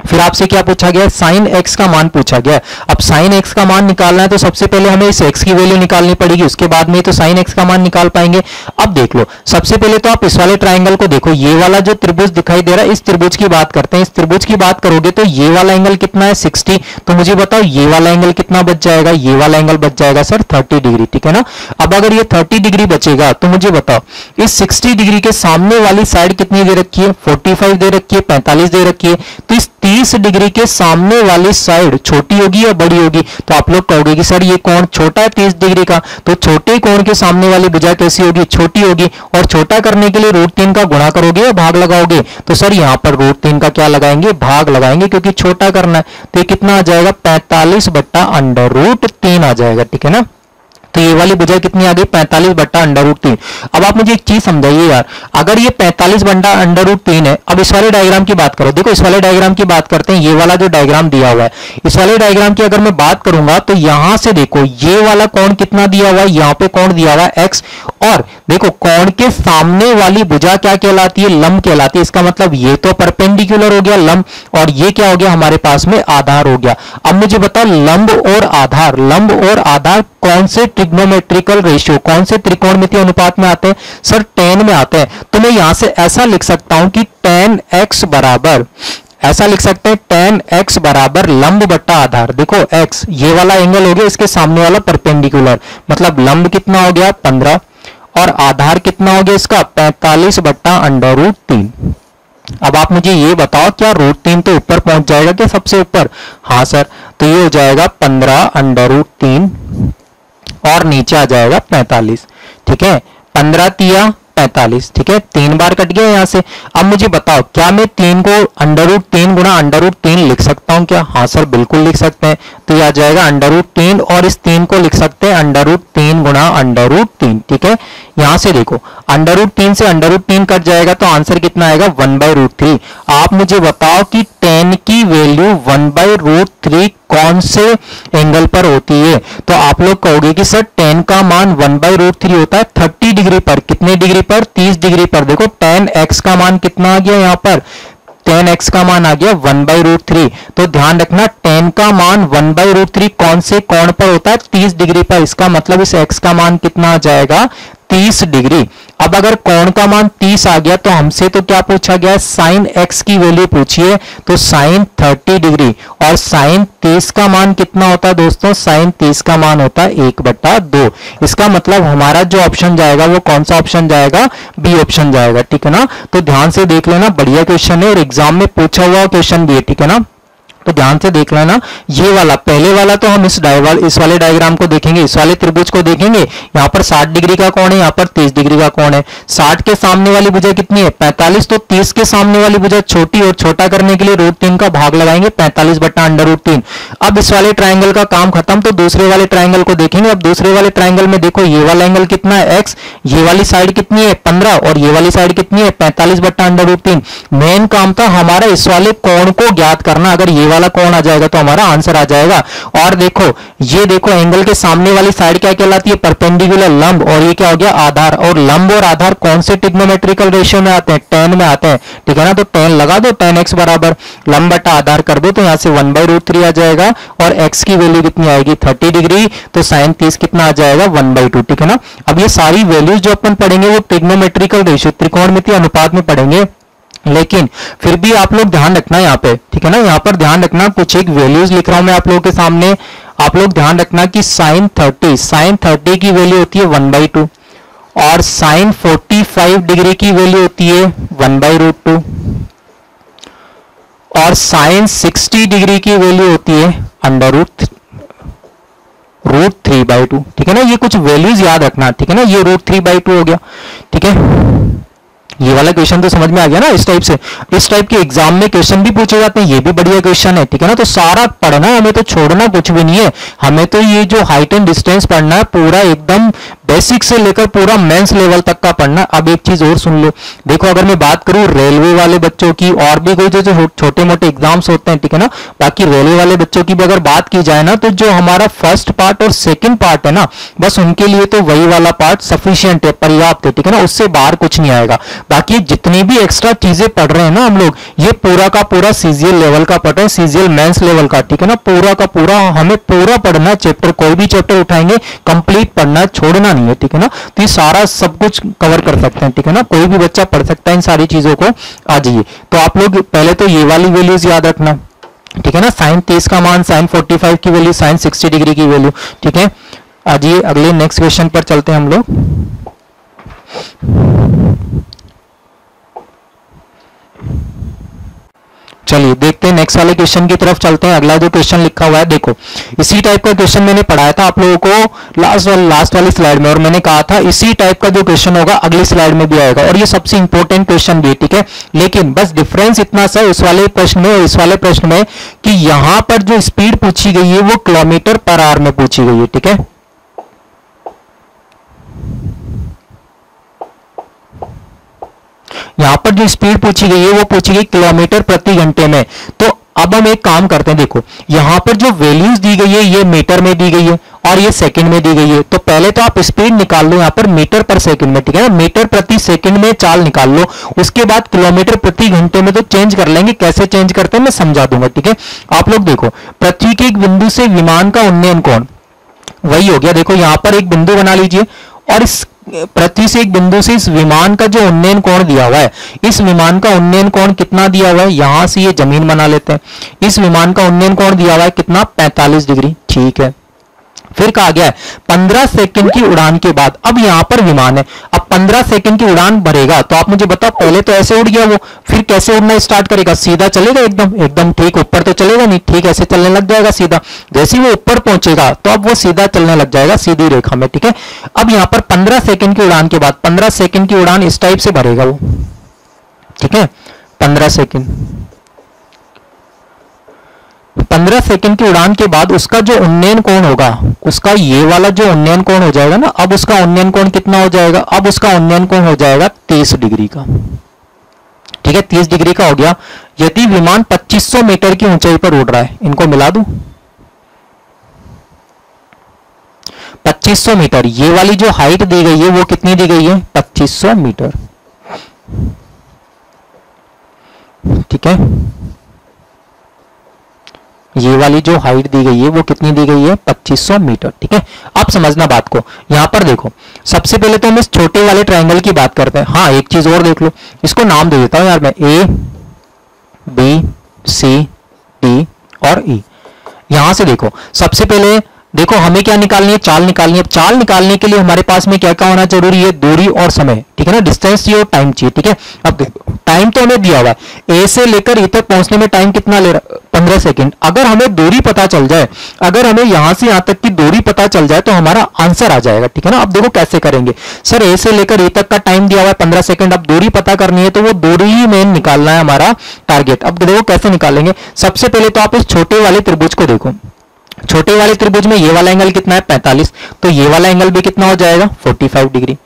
फिर आपसे क्या पूछा गया, साइन x का मान पूछा गया। अब साइन x का मान निकालना है तो सबसे पहले हमें इस x की वैल्यू निकालनी पड़ेगी, उसके बाद में तो साइन x का मान निकाल पाएंगे। अब देख लो, सबसे पहले तो आप इस वाले ट्राइंगल को देखो, ये वाला जो त्रिभुज दिखाई दे रहा है, इस त्रिभुज की बात करते हैं। इस त्रिभुज की बात करोगे तो ये वाला एंगल कितना है 60, तो मुझे बताओ ये वाला एंगल कितना बच जाएगा, ये वाला एंगल बच जाएगा सर 30 डिग्री, ठीक है ना। अब अगर ये 30 डिग्री बचेगा तो मुझे बताओ इस 60 डिग्री के सामने वाली साइड कितनी दे रखी है, 45 दे रखी है, 45 दे रखी है, तो इस 30 डिग्री के सामने वाली साइड छोटी होगी या बड़ी होगी, तो आप लोग कहोगे कि सर ये कोण छोटा है 30 डिग्री का, तो छोटे कोण के सामने वाली भुजा कैसी होगी, छोटी होगी। और छोटा करने के लिए √3 का गुणा करोगे या भाग लगाओगे, तो सर यहां पर √3 का क्या लगाएंगे, भाग लगाएंगे, क्योंकि छोटा करना है। तो ये कितना आ जाएगा 45/√3 आ जाएगा, ठीक है ना। तो ये वाली भुजा कितनी आ गई 45/√3। अब आप मुझे एक चीज समझाइए यार, अगर ये 45/√3 है, अब इस वाले डायग्राम की बात करो, देखो इस वाले डायग्राम की बात करते हैं, ये वाला जो डायग्राम दिया हुआ है, इस वाले डायग्राम की अगर मैं बात करूंगा तो यहां से देखो ये वाला कोण कितना दिया हुआ है, यहां पे कोण दिया हुआ है x, और देखो कोण के सामने वाली भुजा क्या कहलाती है, लंब कहलाती है। इसका मतलब ये तो परपेंडिकुलर हो गया लंब, और ये क्या हो गया हमारे पास में आधार हो गया। अब मुझे बताओ लंब और आधार कौन से ट्रिग्नोमेट्रिकल रेशियो, कौन से त्रिकोणमितीय अनुपात में आते हैं, सर tan में आते हैं। तो मैं यहां से ऐसा लिख सकता हूं कि tan x बराबर, ऐसा लिख सकते हैं tan x बराबर लंब बट्टा आधार। देखो x ये वाला एंगल हो गया, इसके सामने वाला परपेंडिकुलर, मतलब लंब कितना हो गया 15 और आधार कितना हो गया इसका 45/√3। अब आप मुझे ये बताओ क्या √3 तो ऊपर पहुंच जाएगा क्या सबसे ऊपर, हाँ सर, तो ये हो जाएगा 15/√3 और नीचे आ जाएगा 45, ठीक है, 15 तिया 45, ठीक है, 3 बार कट गया यहां से। अब मुझे बताओ क्या मैं 3 को √3 गुणा √3 लिख सकता हूं क्या, हाँ सर बिल्कुल लिख सकते हैं। तो ये आ जाएगा √3 और इस 3 को लिख सकते हैं √3 गुणा √3, ठीक है। यहां से देखो √3 से √3 कट जाएगा तो आंसर कितना आएगा 1/√3। आप मुझे बताओ कि tan की वैल्यू 1/√3 कौन से एंगल पर होती है, तो आप लोग कहोगे कि सर tan का मान 1/√3 होता है 30 डिग्री पर, कितने डिग्री पर 30 डिग्री पर। देखो tan x का मान कितना आ गया यहां पर, tan x का मान आ गया 1/√3। तो ध्यान रखना tan का मान 1/√3 कौन से कोण पर होता है 30 डिग्री पर, इसका मतलब इस x का मान कितना आ जाएगा 30 डिग्री। अब अगर कोण का मान 30 आ गया तो हमसे तो क्या पूछा गया है, साइन x की वैल्यू पूछिए, तो साइन 30 डिग्री, और साइन 30 का मान कितना होता है दोस्तों, साइन 30 का मान होता है 1/2। इसका मतलब हमारा जो ऑप्शन जाएगा वो कौन सा ऑप्शन जाएगा, बी ऑप्शन जाएगा, ठीक है ना। तो ध्यान से देख लेना, बढ़िया क्वेश्चन है और एग्जाम में पूछा हुआ क्वेश्चन भी है, ठीक है ना। तो ध्यान से देख लेना, ये वाला पहले वाला तो हम इस वाले डायग्राम को देखेंगे, इस वाले त्रिभुज को देखेंगे, यहाँ पर 60 डिग्री का कोण है, यहाँ पर 30 डिग्री का कोण है। 60 के सामने वाली भुजा कितनी है 45, तो 30 के सामने वाली भुजा छोटी, और छोटा करने के लिए √3 का भाग लगाएंगे 45/√3। अब इस वाले ट्राइंगल का काम खत्म, तो दूसरे वाले ट्राइंगल को देखेंगे। अब दूसरे वाले ट्राइंगल में देखो ये वाला एंगल कितना है x, ये वाली साइड कितनी है 15 और ये वाली साइड कितनी है 45/√3। मेन काम था हमारा इस वाले कोण को ज्ञात करना, अगर ये वाला कोण आ जाएगा तो हमारा आंसर आ जाएगा। और देखो ये देखो एंगल के सामने वाली साइड क्या कहलाती है, परपेंडिकुलर लंब, और ये क्या हो गया आधार। और लंब और आधार कौन से ट्रिग्नोमेट्रिकल रेशियो में आते हैं, tan में आते हैं, ठीक है ना। तो tan लगा दो, tan x बराबर लंब बटा आधार कर दो, तो यहां से 1/√3 आ जाएगा, और x की वैल्यू कितनी आएगी 30 डिग्री, तो साइन 30 कितना आ जाएगा 1/2, ठीक है ना। अब ये सारी वैल्यूज जो अपन पढ़ेंगे वो ट्रिग्नोमेट्रिकल रेशियो त्रिकोणमितीय अनुपात में पढ़ेंगे। लेकिन फिर भी आप लोग ध्यान रखना यहाँ पे, ठीक है ना, यहाँ पर ध्यान रखना, कुछ एक वैल्यूज लिख रहा हूं मैं आप लोगों के सामने। आप लोग ध्यान रखना कि साइन 30 की वैल्यू होती है 1/2 और साइन 45 डिग्री की वैल्यू होती है 1/√2 और साइन 60 डिग्री की वैल्यू होती है √3/2। ठीक है ना, ये कुछ वैल्यूज याद रखना, ठीक है ना, ये √3/2 हो गया। ठीक है, ये वाला क्वेश्चन तो समझ में आ गया ना। इस टाइप से, इस टाइप के एग्जाम में क्वेश्चन भी पूछे जाते हैं, ये भी बढ़िया क्वेश्चन है। ठीक है ना, तो सारा पढ़ना है हमें, तो छोड़ना कुछ भी नहीं है हमें, तो ये जो हाइट एंड डिस्टेंस पढ़ना है पूरा एकदम बेसिक से लेकर पूरा मेंस लेवल तक का पढ़ना। अब एक चीज और सुन लो, देखो अगर मैं बात करूं रेलवे वाले बच्चों की और भी कोई जो छोटे मोटे एग्जाम्स होते हैं, ठीक है ना, बाकी रेलवे वाले बच्चों की भी अगर बात की जाए ना, तो जो हमारा फर्स्ट पार्ट और सेकंड पार्ट है ना, बस उनके लिए तो वही वाला पार्ट सफिशिएंट है, पर्याप्त है। ठीक है ना, उससे बाहर कुछ नहीं आएगा। बाकी जितनी भी एक्स्ट्रा चीजें पढ़ रहे हैं ना हम लोग, ये पूरा का पूरा सीजीएल लेवल का पढ़ रहे हैं, सीजीएल मेंस लेवल का। ठीक है ना, पूरा का पूरा हमें पूरा पढ़ना है चैप्टर, कोई भी चैप्टर उठाएंगे कंप्लीट पढ़ना है, छोड़ना नहीं है। ठीक है ना, तो ये सारा सब कुछ कवर कर सकते हैं। ठीक है ना, कोई भी बच्चा पढ़ सकता है इन सारी चीजों को। आ जाइए, तो आप लोग पहले तो ये वाली वैल्यूज याद रखना। ठीक है ना, साइन 30 का मान, साइन 45 की वैल्यू, साइन 60 डिग्री की वैल्यू। ठीक है, आ जाइए अगले नेक्स्ट क्वेश्चन पर चलते हैं हम लोग। चलिए देखते हैं नेक्स्ट वाले क्वेश्चन की तरफ चलते हैं। अगला जो क्वेश्चन लिखा हुआ है, देखो इसी टाइप का क्वेश्चन मैंने पढ़ाया था आप लोगों को लास्ट वाली स्लाइड में, और मैंने कहा था इसी टाइप का जो क्वेश्चन होगा अगली स्लाइड में भी आएगा, और ये सबसे इंपॉर्टेंट क्वेश्चन भी है। ठीक है, लेकिन बस डिफरेंस इतना सा उस वाले प्रश्न में और इस वाले प्रश्न में कि यहां पर जो स्पीड पूछी गई है वो किलोमीटर पर आवर में पूछी गई है। ठीक है, यहां पर जो स्पीड पूछी गई है वो पूछी गई किलोमीटर प्रति घंटे में। तो अब हम एक काम करते हैं, देखो यहां पर जो वैल्यूज दी गई है ये मीटर में दी गई है और ये सेकंड में दी गई है। तो पहले तो आप स्पीड निकाल लो यहां पर मीटर पर सेकंड में। ठीक है ना, मीटर प्रति सेकंड में चाल निकाल लो, उसके बाद किलोमीटर प्रति घंटे में तो चेंज कर लेंगे, कैसे चेंज करते हैं मैं समझा दूंगा। ठीक है, आप लोग देखो पृथ्वी के एक बिंदु से विमान का उन्नयन कोण वही हो गया। देखो यहां पर एक बिंदु बना लीजिए और इस पृथ्वी से एक बिंदु से इस विमान का जो उन्नयन कोण दिया हुआ है, इस विमान का उन्नयन कोण कितना दिया हुआ है, यहां से ये जमीन बना लेते हैं। इस विमान का उन्नयन कोण दिया हुआ है कितना, 45 डिग्री। ठीक है, फिर कहा गया है 15 सेकंड की उड़ान के बाद, अब यहां पर विमान है, अब 15 सेकंड की उड़ान भरेगा, तो आप मुझे बताओ पहले तो ऐसे उड़ गया वो, फिर कैसे उड़ना स्टार्ट करेगा, सीधा चलेगा एकदम ठीक, ऊपर तो चलेगा नहीं, ठीक ऐसे चलने लग जाएगा सीधा। जैसे ही वो ऊपर पहुंचेगा तो अब वो सीधा चलने लग जाएगा सीधी रेखा में। ठीक है, अब यहां पर 15 सेकंड की उड़ान के बाद 15 सेकंड की उड़ान इस टाइप से भरेगा वो। ठीक है, 15 सेकंड की उड़ान के बाद उसका जो उन्नयन कोण होगा, उसका ये वाला जो उन्नयन कोण हो जाएगा ना, अब उसका उन्नयन कोण कितना हो जाएगा, अब उसका उन्नयन कोण हो जाएगा 30 डिग्री का। ठीक है, 30 डिग्री का हो गया। यदि विमान 2500 मीटर की ऊंचाई पर उड़ रहा है, इनको मिला दूं 2500 मीटर, ये वाली जो हाइट दी गई है वो कितनी दी गई है, 2500 मीटर। ठीक है, ये वाली जो हाइट दी गई है वो कितनी दी गई है, 2500 मीटर। ठीक है, आप समझना बात को। यहां पर देखो सबसे पहले तो हम इस छोटे वाले ट्रायंगल की बात करते हैं। हाँ, एक चीज और देख लो, इसको नाम दे देता हूं यार मैं, ए बी सी डी और ई। यहां से देखो सबसे पहले देखो हमें क्या निकालनी है, चाल निकालनी है। चाल निकालने के लिए हमारे पास में क्या क्या होना जरूरी है, दूरी और समय। ठीक है ना, डिस्टेंस चाहिए और टाइम चाहिए। ठीक है, अब देखो टाइम तो हमें दिया हुआ है, ए से लेकर ई तक पहुंचने में टाइम कितना ले रहा, 15 सेकंड। अगर हमें दूरी पता चल जाए, अगर हमें यहां से यहां तक की दूरी पता चल जाए तो हमारा आंसर आ जाएगा। ठीक है ना, अब देखो कैसे करेंगे, सर ए से लेकर ई तक का टाइम दिया हुआ है 15 सेकंड, अब दूरी पता करनी है तो वो दूरी ही मेन निकालना है हमारा टारगेट। अब देखो कैसे निकालेंगे, सबसे पहले तो आप इस छोटे वाले त्रिभुज को देखो, छोटे वाले त्रिभुज में ये वाला एंगल कितना है, 45, तो ये वाला एंगल भी कितना हो जाएगा, 45 डिग्री।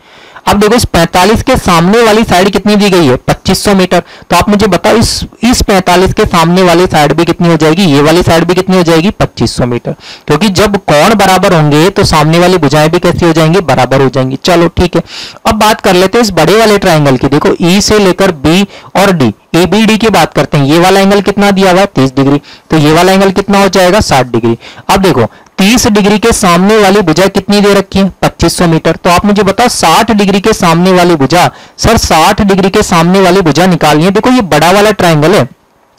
अब देखो इस 45 के सामने वाली साइड कितनी दी गई है, 2500 मीटर। तो आप मुझे बताओ इस 45 के सामने वाली साइड भी कितनी हो जाएगी, ये वाली साइड भी कितनी हो जाएगी, 2500 मीटर। क्योंकि जब कोण बराबर होंगे तो सामने वाली भुजाएं भी कैसी हो जाएंगी, बराबर हो जाएंगी। चलो ठीक है, अब बात कर लेते हैं इस बड़े वाले ट्राइंगल की। देखो ई से लेकर बी और डी, ए बी डी की बात करते हैं। ये वाला एंगल कितना दिया हुआ है, 30 डिग्री, तो ये वाला एंगल कितना हो जाएगा, 60 डिग्री। अब देखो 30 डिग्री के सामने वाली भुजा कितनी दे रखी है? 2500 मीटर। तो आप मुझे बताओ 60 डिग्री के सामने वाली भुजा, सर 60 डिग्री के सामने वाली भुजा निकालनी है। देखो ये बड़ा वाला ट्राइंगल है,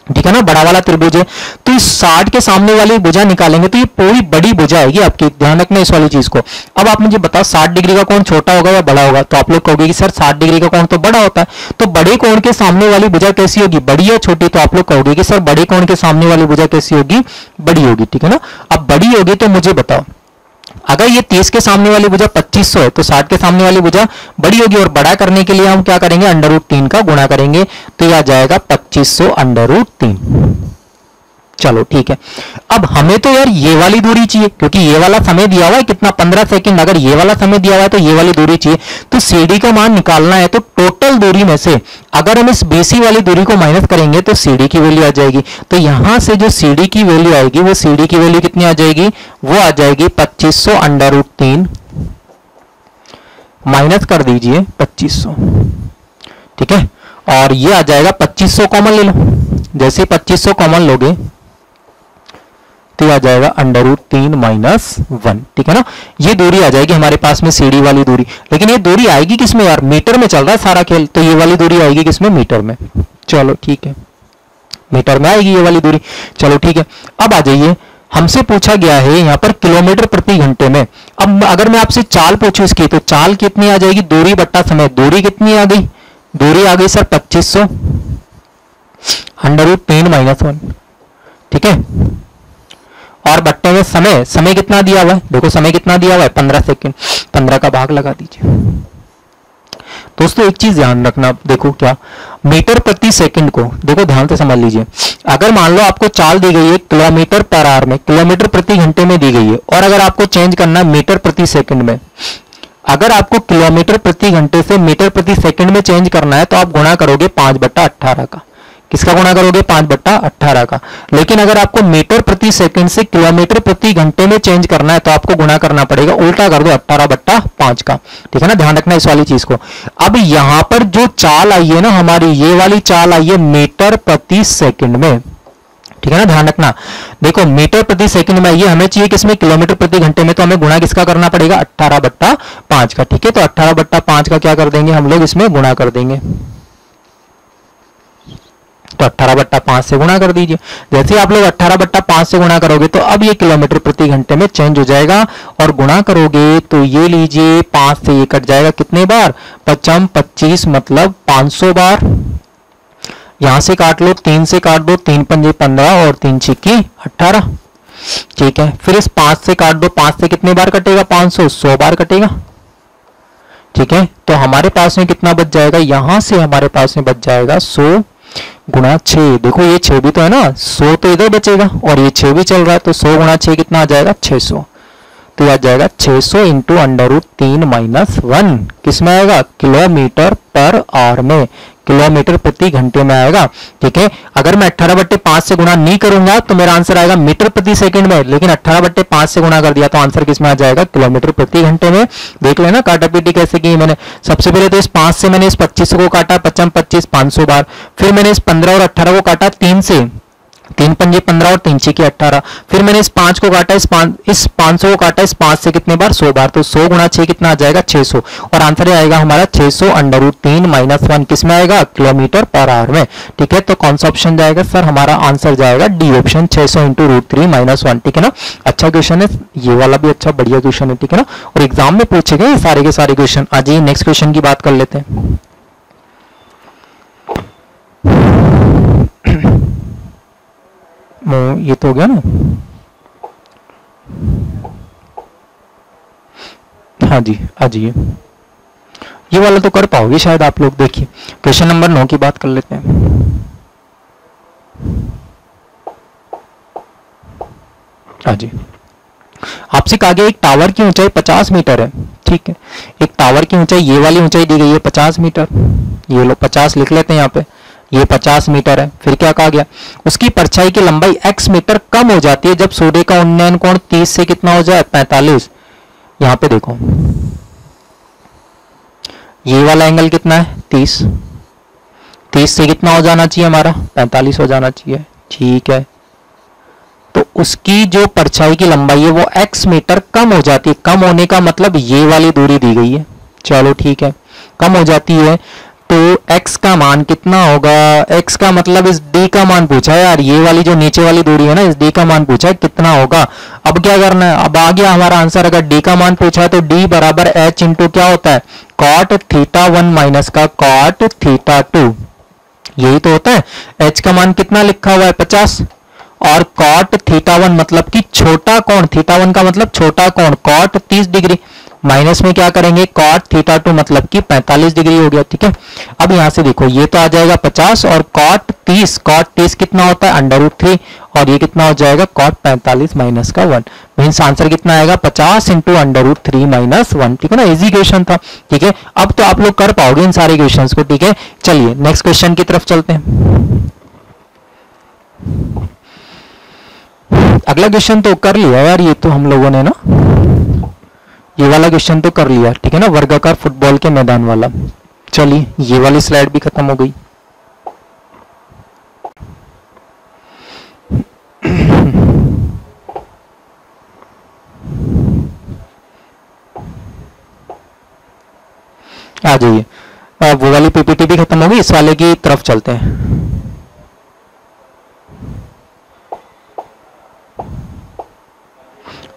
ठीक है ना, बड़ा वाला त्रिभुज है, तो इस 60 के सामने वाली भुजा निकालेंगे तो ये पूरी बड़ी भुजा आएगी आपकी, ध्यान रखना इस वाली चीज को। अब आप मुझे बताओ 60 डिग्री का कोण छोटा होगा या बड़ा होगा? तो आप लोग कहोगे कि सर 60 डिग्री का कोण तो बड़ा होता है, तो बड़े कोण के सामने वाली भुजा कैसी होगी? बड़ी या छोटी? तो आप लोग कहोगे कि सर बड़े कोण के सामने वाली भुजा कैसी होगी? बड़ी होगी, ठीक है ना। अब बड़ी होगी तो मुझे बताओ, अगर ये 30 के सामने वाली भुजा 2500 है तो 60 के सामने वाली भुजा बड़ी होगी, और बड़ा करने के लिए हम क्या करेंगे? √3 का गुणा करेंगे, तो यह आ जाएगा 2500 √3। चलो ठीक है। अब हमें तो यार ये वाली दूरी चाहिए, क्योंकि ये वाला समय दिया हुआ है कितना? 15 सेकंड। अगर ये वाला समय दिया हुआ है तो ये वाली दूरी चाहिए, तो CD का मान निकालना है। तो टोटल दूरी में से अगर हम इस BC वाली दूरी को माइनस करेंगे तो CD की वैल्यू आ जाएगी। तो यहां से जो CD की वैल्यू आएगी, वो CD की वैल्यू कितनी आ जाएगी? वो आ जाएगी 2500 √3 माइनस कर दीजिए 2500, ठीक है। और ये आ जाएगा 2500 कॉमन ले लो, जैसे 2500 कॉमन लोगे तो आ जाएगा √3 - 1, ठीक है ना। ये दूरी आ जाएगी हमारे पास में CD वाली दूरी, लेकिन ये दूरी आएगी किसमें यार? मीटर में चल रहा है सारा खेल, तो ये वाली दूरी आएगी किसमें? मीटर में। चलो ठीक है, मीटर में आएगी ये वाली दूरी। चलो ठीक है, अब आ जाइए, हमसे पूछा गया है यहाँ पर किलोमीटर प्रति घंटे में। अब अगर मैं आपसे चाल पूछूं इसकी, तो चाल कितनी आ जाएगी? दूरी बट्टा समय। दूरी कितनी आ गई? दूरी आ गई सर 2500 √3 - 1, ठीक है। और बट्टे में समय, समय कितना दिया हुआ है? देखो समय कितना दिया हुआ है? 15 सेकंड। 15 का भाग लगा दीजिए। दोस्तों एक चीज ध्यान रखना, देखो क्या, मीटर प्रति सेकंड को देखो ध्यान से समझ लीजिए। अगर मान लो आपको चाल दी गई है किलोमीटर पर आवर में, किलोमीटर प्रति घंटे में दी गई है, और अगर आपको चेंज करना है मीटर प्रति सेकंड में, अगर आपको किलोमीटर प्रति घंटे से मीटर प्रति सेकंड में चेंज करना है तो आप गुणा करोगे 5/18 का। किसका गुणा करोगे? 5/18 का। लेकिन अगर आपको मीटर प्रति सेकंड से किलोमीटर प्रति घंटे में चेंज करना है तो आपको गुणा करना पड़ेगा, उल्टा कर दो 18/5 का, ठीक है ना। ध्यान रखना इस वाली चीज को। अब यहां पर जो चाल आई है ना हमारी, ये वाली चाल आई है मीटर प्रति सेकंड में, ठीक है ना। ध्यान रखना, देखो मीटर प्रति सेकंड में ये हमें चाहिए किसमें? किलोमीटर प्रति घंटे में, तो हमें गुणा किसका करना पड़ेगा? 18/5 का, ठीक है। तो 18/5 का क्या कर देंगे हम लोग? इसमें गुणा कर देंगे, तो 18/5 से गुणा कर दीजिए। जैसे आप लोग 18/5 से गुणा करोगे तो अब ये किलोमीटर प्रति घंटे में चेंज हो जाएगा, और गुणा करोगे तो ये लीजिए 5 से ये कट जाएगा, कितने बार? 5 × 25 मतलब 500 बार। यहां से काट लो, 3 से काट दो, 3 × 5 = 15 और 3 × 6 = 18, ठीक है। फिर इस 5 से काट दो, 5 से कितने बार कटेगा? 500, 100 बार कटेगा, ठीक है। तो हमारे पास में कितना बच जाएगा? यहां से हमारे पास में बच जाएगा 100 × 6। देखो ये 6 भी तो है ना, 100 तो इधर बचेगा, और ये 6 भी चल रहा है, तो 100 × 6 कितना आ जाएगा? 600। तो आ जाएगा 600 × √3 - 1, किसमें आएगा? किलोमीटर पर आवर में, किलोमीटर प्रति घंटे में आएगा, ठीक है। अगर मैं 18/5 से गुणा नहीं करूंगा तो मेरा आंसर आएगा मीटर प्रति सेकंड में, लेकिन 18/5 से गुणा कर दिया तो आंसर किसमें आ जाएगा? किलोमीटर प्रति घंटे में। देख लेना काटा पीटी कैसे की मैंने। सबसे पहले तो इस 5 से मैंने इस 25 को काटा, 5 × 25 500 बार। फिर मैंने इस 15 और 18 को काटा 3 से, 3 × 5 = 15 और 3 × 6 = 18। फिर मैंने इस 5 को काटा, इस 500 को काटा इस 5 से कितने बार? 100 बार। तो 100 × 6 कितना आ जाएगा? 600, और आंसर आएगा हमारा 600 √3 - 1, किसमें आएगा? किलोमीटर पर आवर में, ठीक है। तो कौन सा ऑप्शन जाएगा सर? हमारा आंसर जाएगा डी ऑप्शन, 600 × √3 - 1, ठीक है ना। अच्छा क्वेश्चन है ये वाला भी, अच्छा बढ़िया क्वेश्चन है, ठीक है ना। और एग्जाम में पूछे गए सारे के सारे क्वेश्चन। आज ये नेक्स्ट क्वेश्चन की बात कर लेते हैं। ये तो हो गया ना, हाँ जी आ जाइए। ये वाला तो कर पाओगे शायद आप लोग। देखिए क्वेश्चन नंबर 9 की बात कर लेते हैं। हाँ जी, आपसे कहा गया एक टावर की ऊंचाई 50 मीटर है, ठीक है। एक टावर की ऊंचाई, ये वाली ऊंचाई दी गई है 50 मीटर, ये लो 50 लिख लेते हैं यहाँ पे, ये 50 मीटर है। फिर क्या कहा गया? उसकी परछाई की लंबाई x मीटर कम हो जाती है जब सूर्य का उन्नयन कोण 30 से कितना हो जाए? 45। यहां पे देखो ये वाला एंगल कितना है? 30। 30 से कितना हो जाना चाहिए हमारा? 45 हो जाना चाहिए, ठीक है। तो तो उसकी जो परछाई की लंबाई है वो x मीटर कम हो जाती है। कम होने का मतलब ये वाली दूरी दी गई है, चलो ठीक है, कम हो जाती है। तो x का मान कितना होगा, x का मतलब इस d का मान पूछा है यार, ये वाली जो नीचे वाली दूरी है ना, इस d का मान पूछा है कितना होगा। अब क्या करना है, अब आ गया हमारा आंसर। अगर d का मान पूछा है तो d बराबर h इंटू क्या होता है, cot थीटा 1 माइनस का cot थीटा 2, यही तो होता है। h का मान कितना लिखा हुआ है 50, और cot थीटा 1 मतलब कि छोटा कोण, थीटा 1 का मतलब छोटा कोण, cot 30 डिग्री, माइनस में क्या करेंगे cot थीटा 2 मतलब कि 45 डिग्री हो गया, ठीक है। अब यहां से देखो ये तो आ जाएगा 50 और cot 30 कितना होता है √3, और ये कितना हो जाएगा cot 45 माइनस का 1, मीन्स आंसर कितना आएगा 50 इंटू √3 माइनस 1, ठीक है ना। इजी क्वेश्चन था, ठीक है। अब तो आप लोग कर पाओगे इन सारे क्वेश्चंस को, ठीक है। चलिए नेक्स्ट क्वेश्चन की तरफ चलते हैं। अगला क्वेश्चन तो कर लिया यार ये तो हम लोगों ने ना, ये वाला क्वेश्चन तो कर लिया, ठीक है ना, वर्गाकार फुटबॉल के मैदान वाला। चलिए ये वाली स्लाइड भी खत्म हो गई। आ जाइए, वो वाली पीपीटी भी खत्म हो गई, इस वाले की तरफ चलते हैं।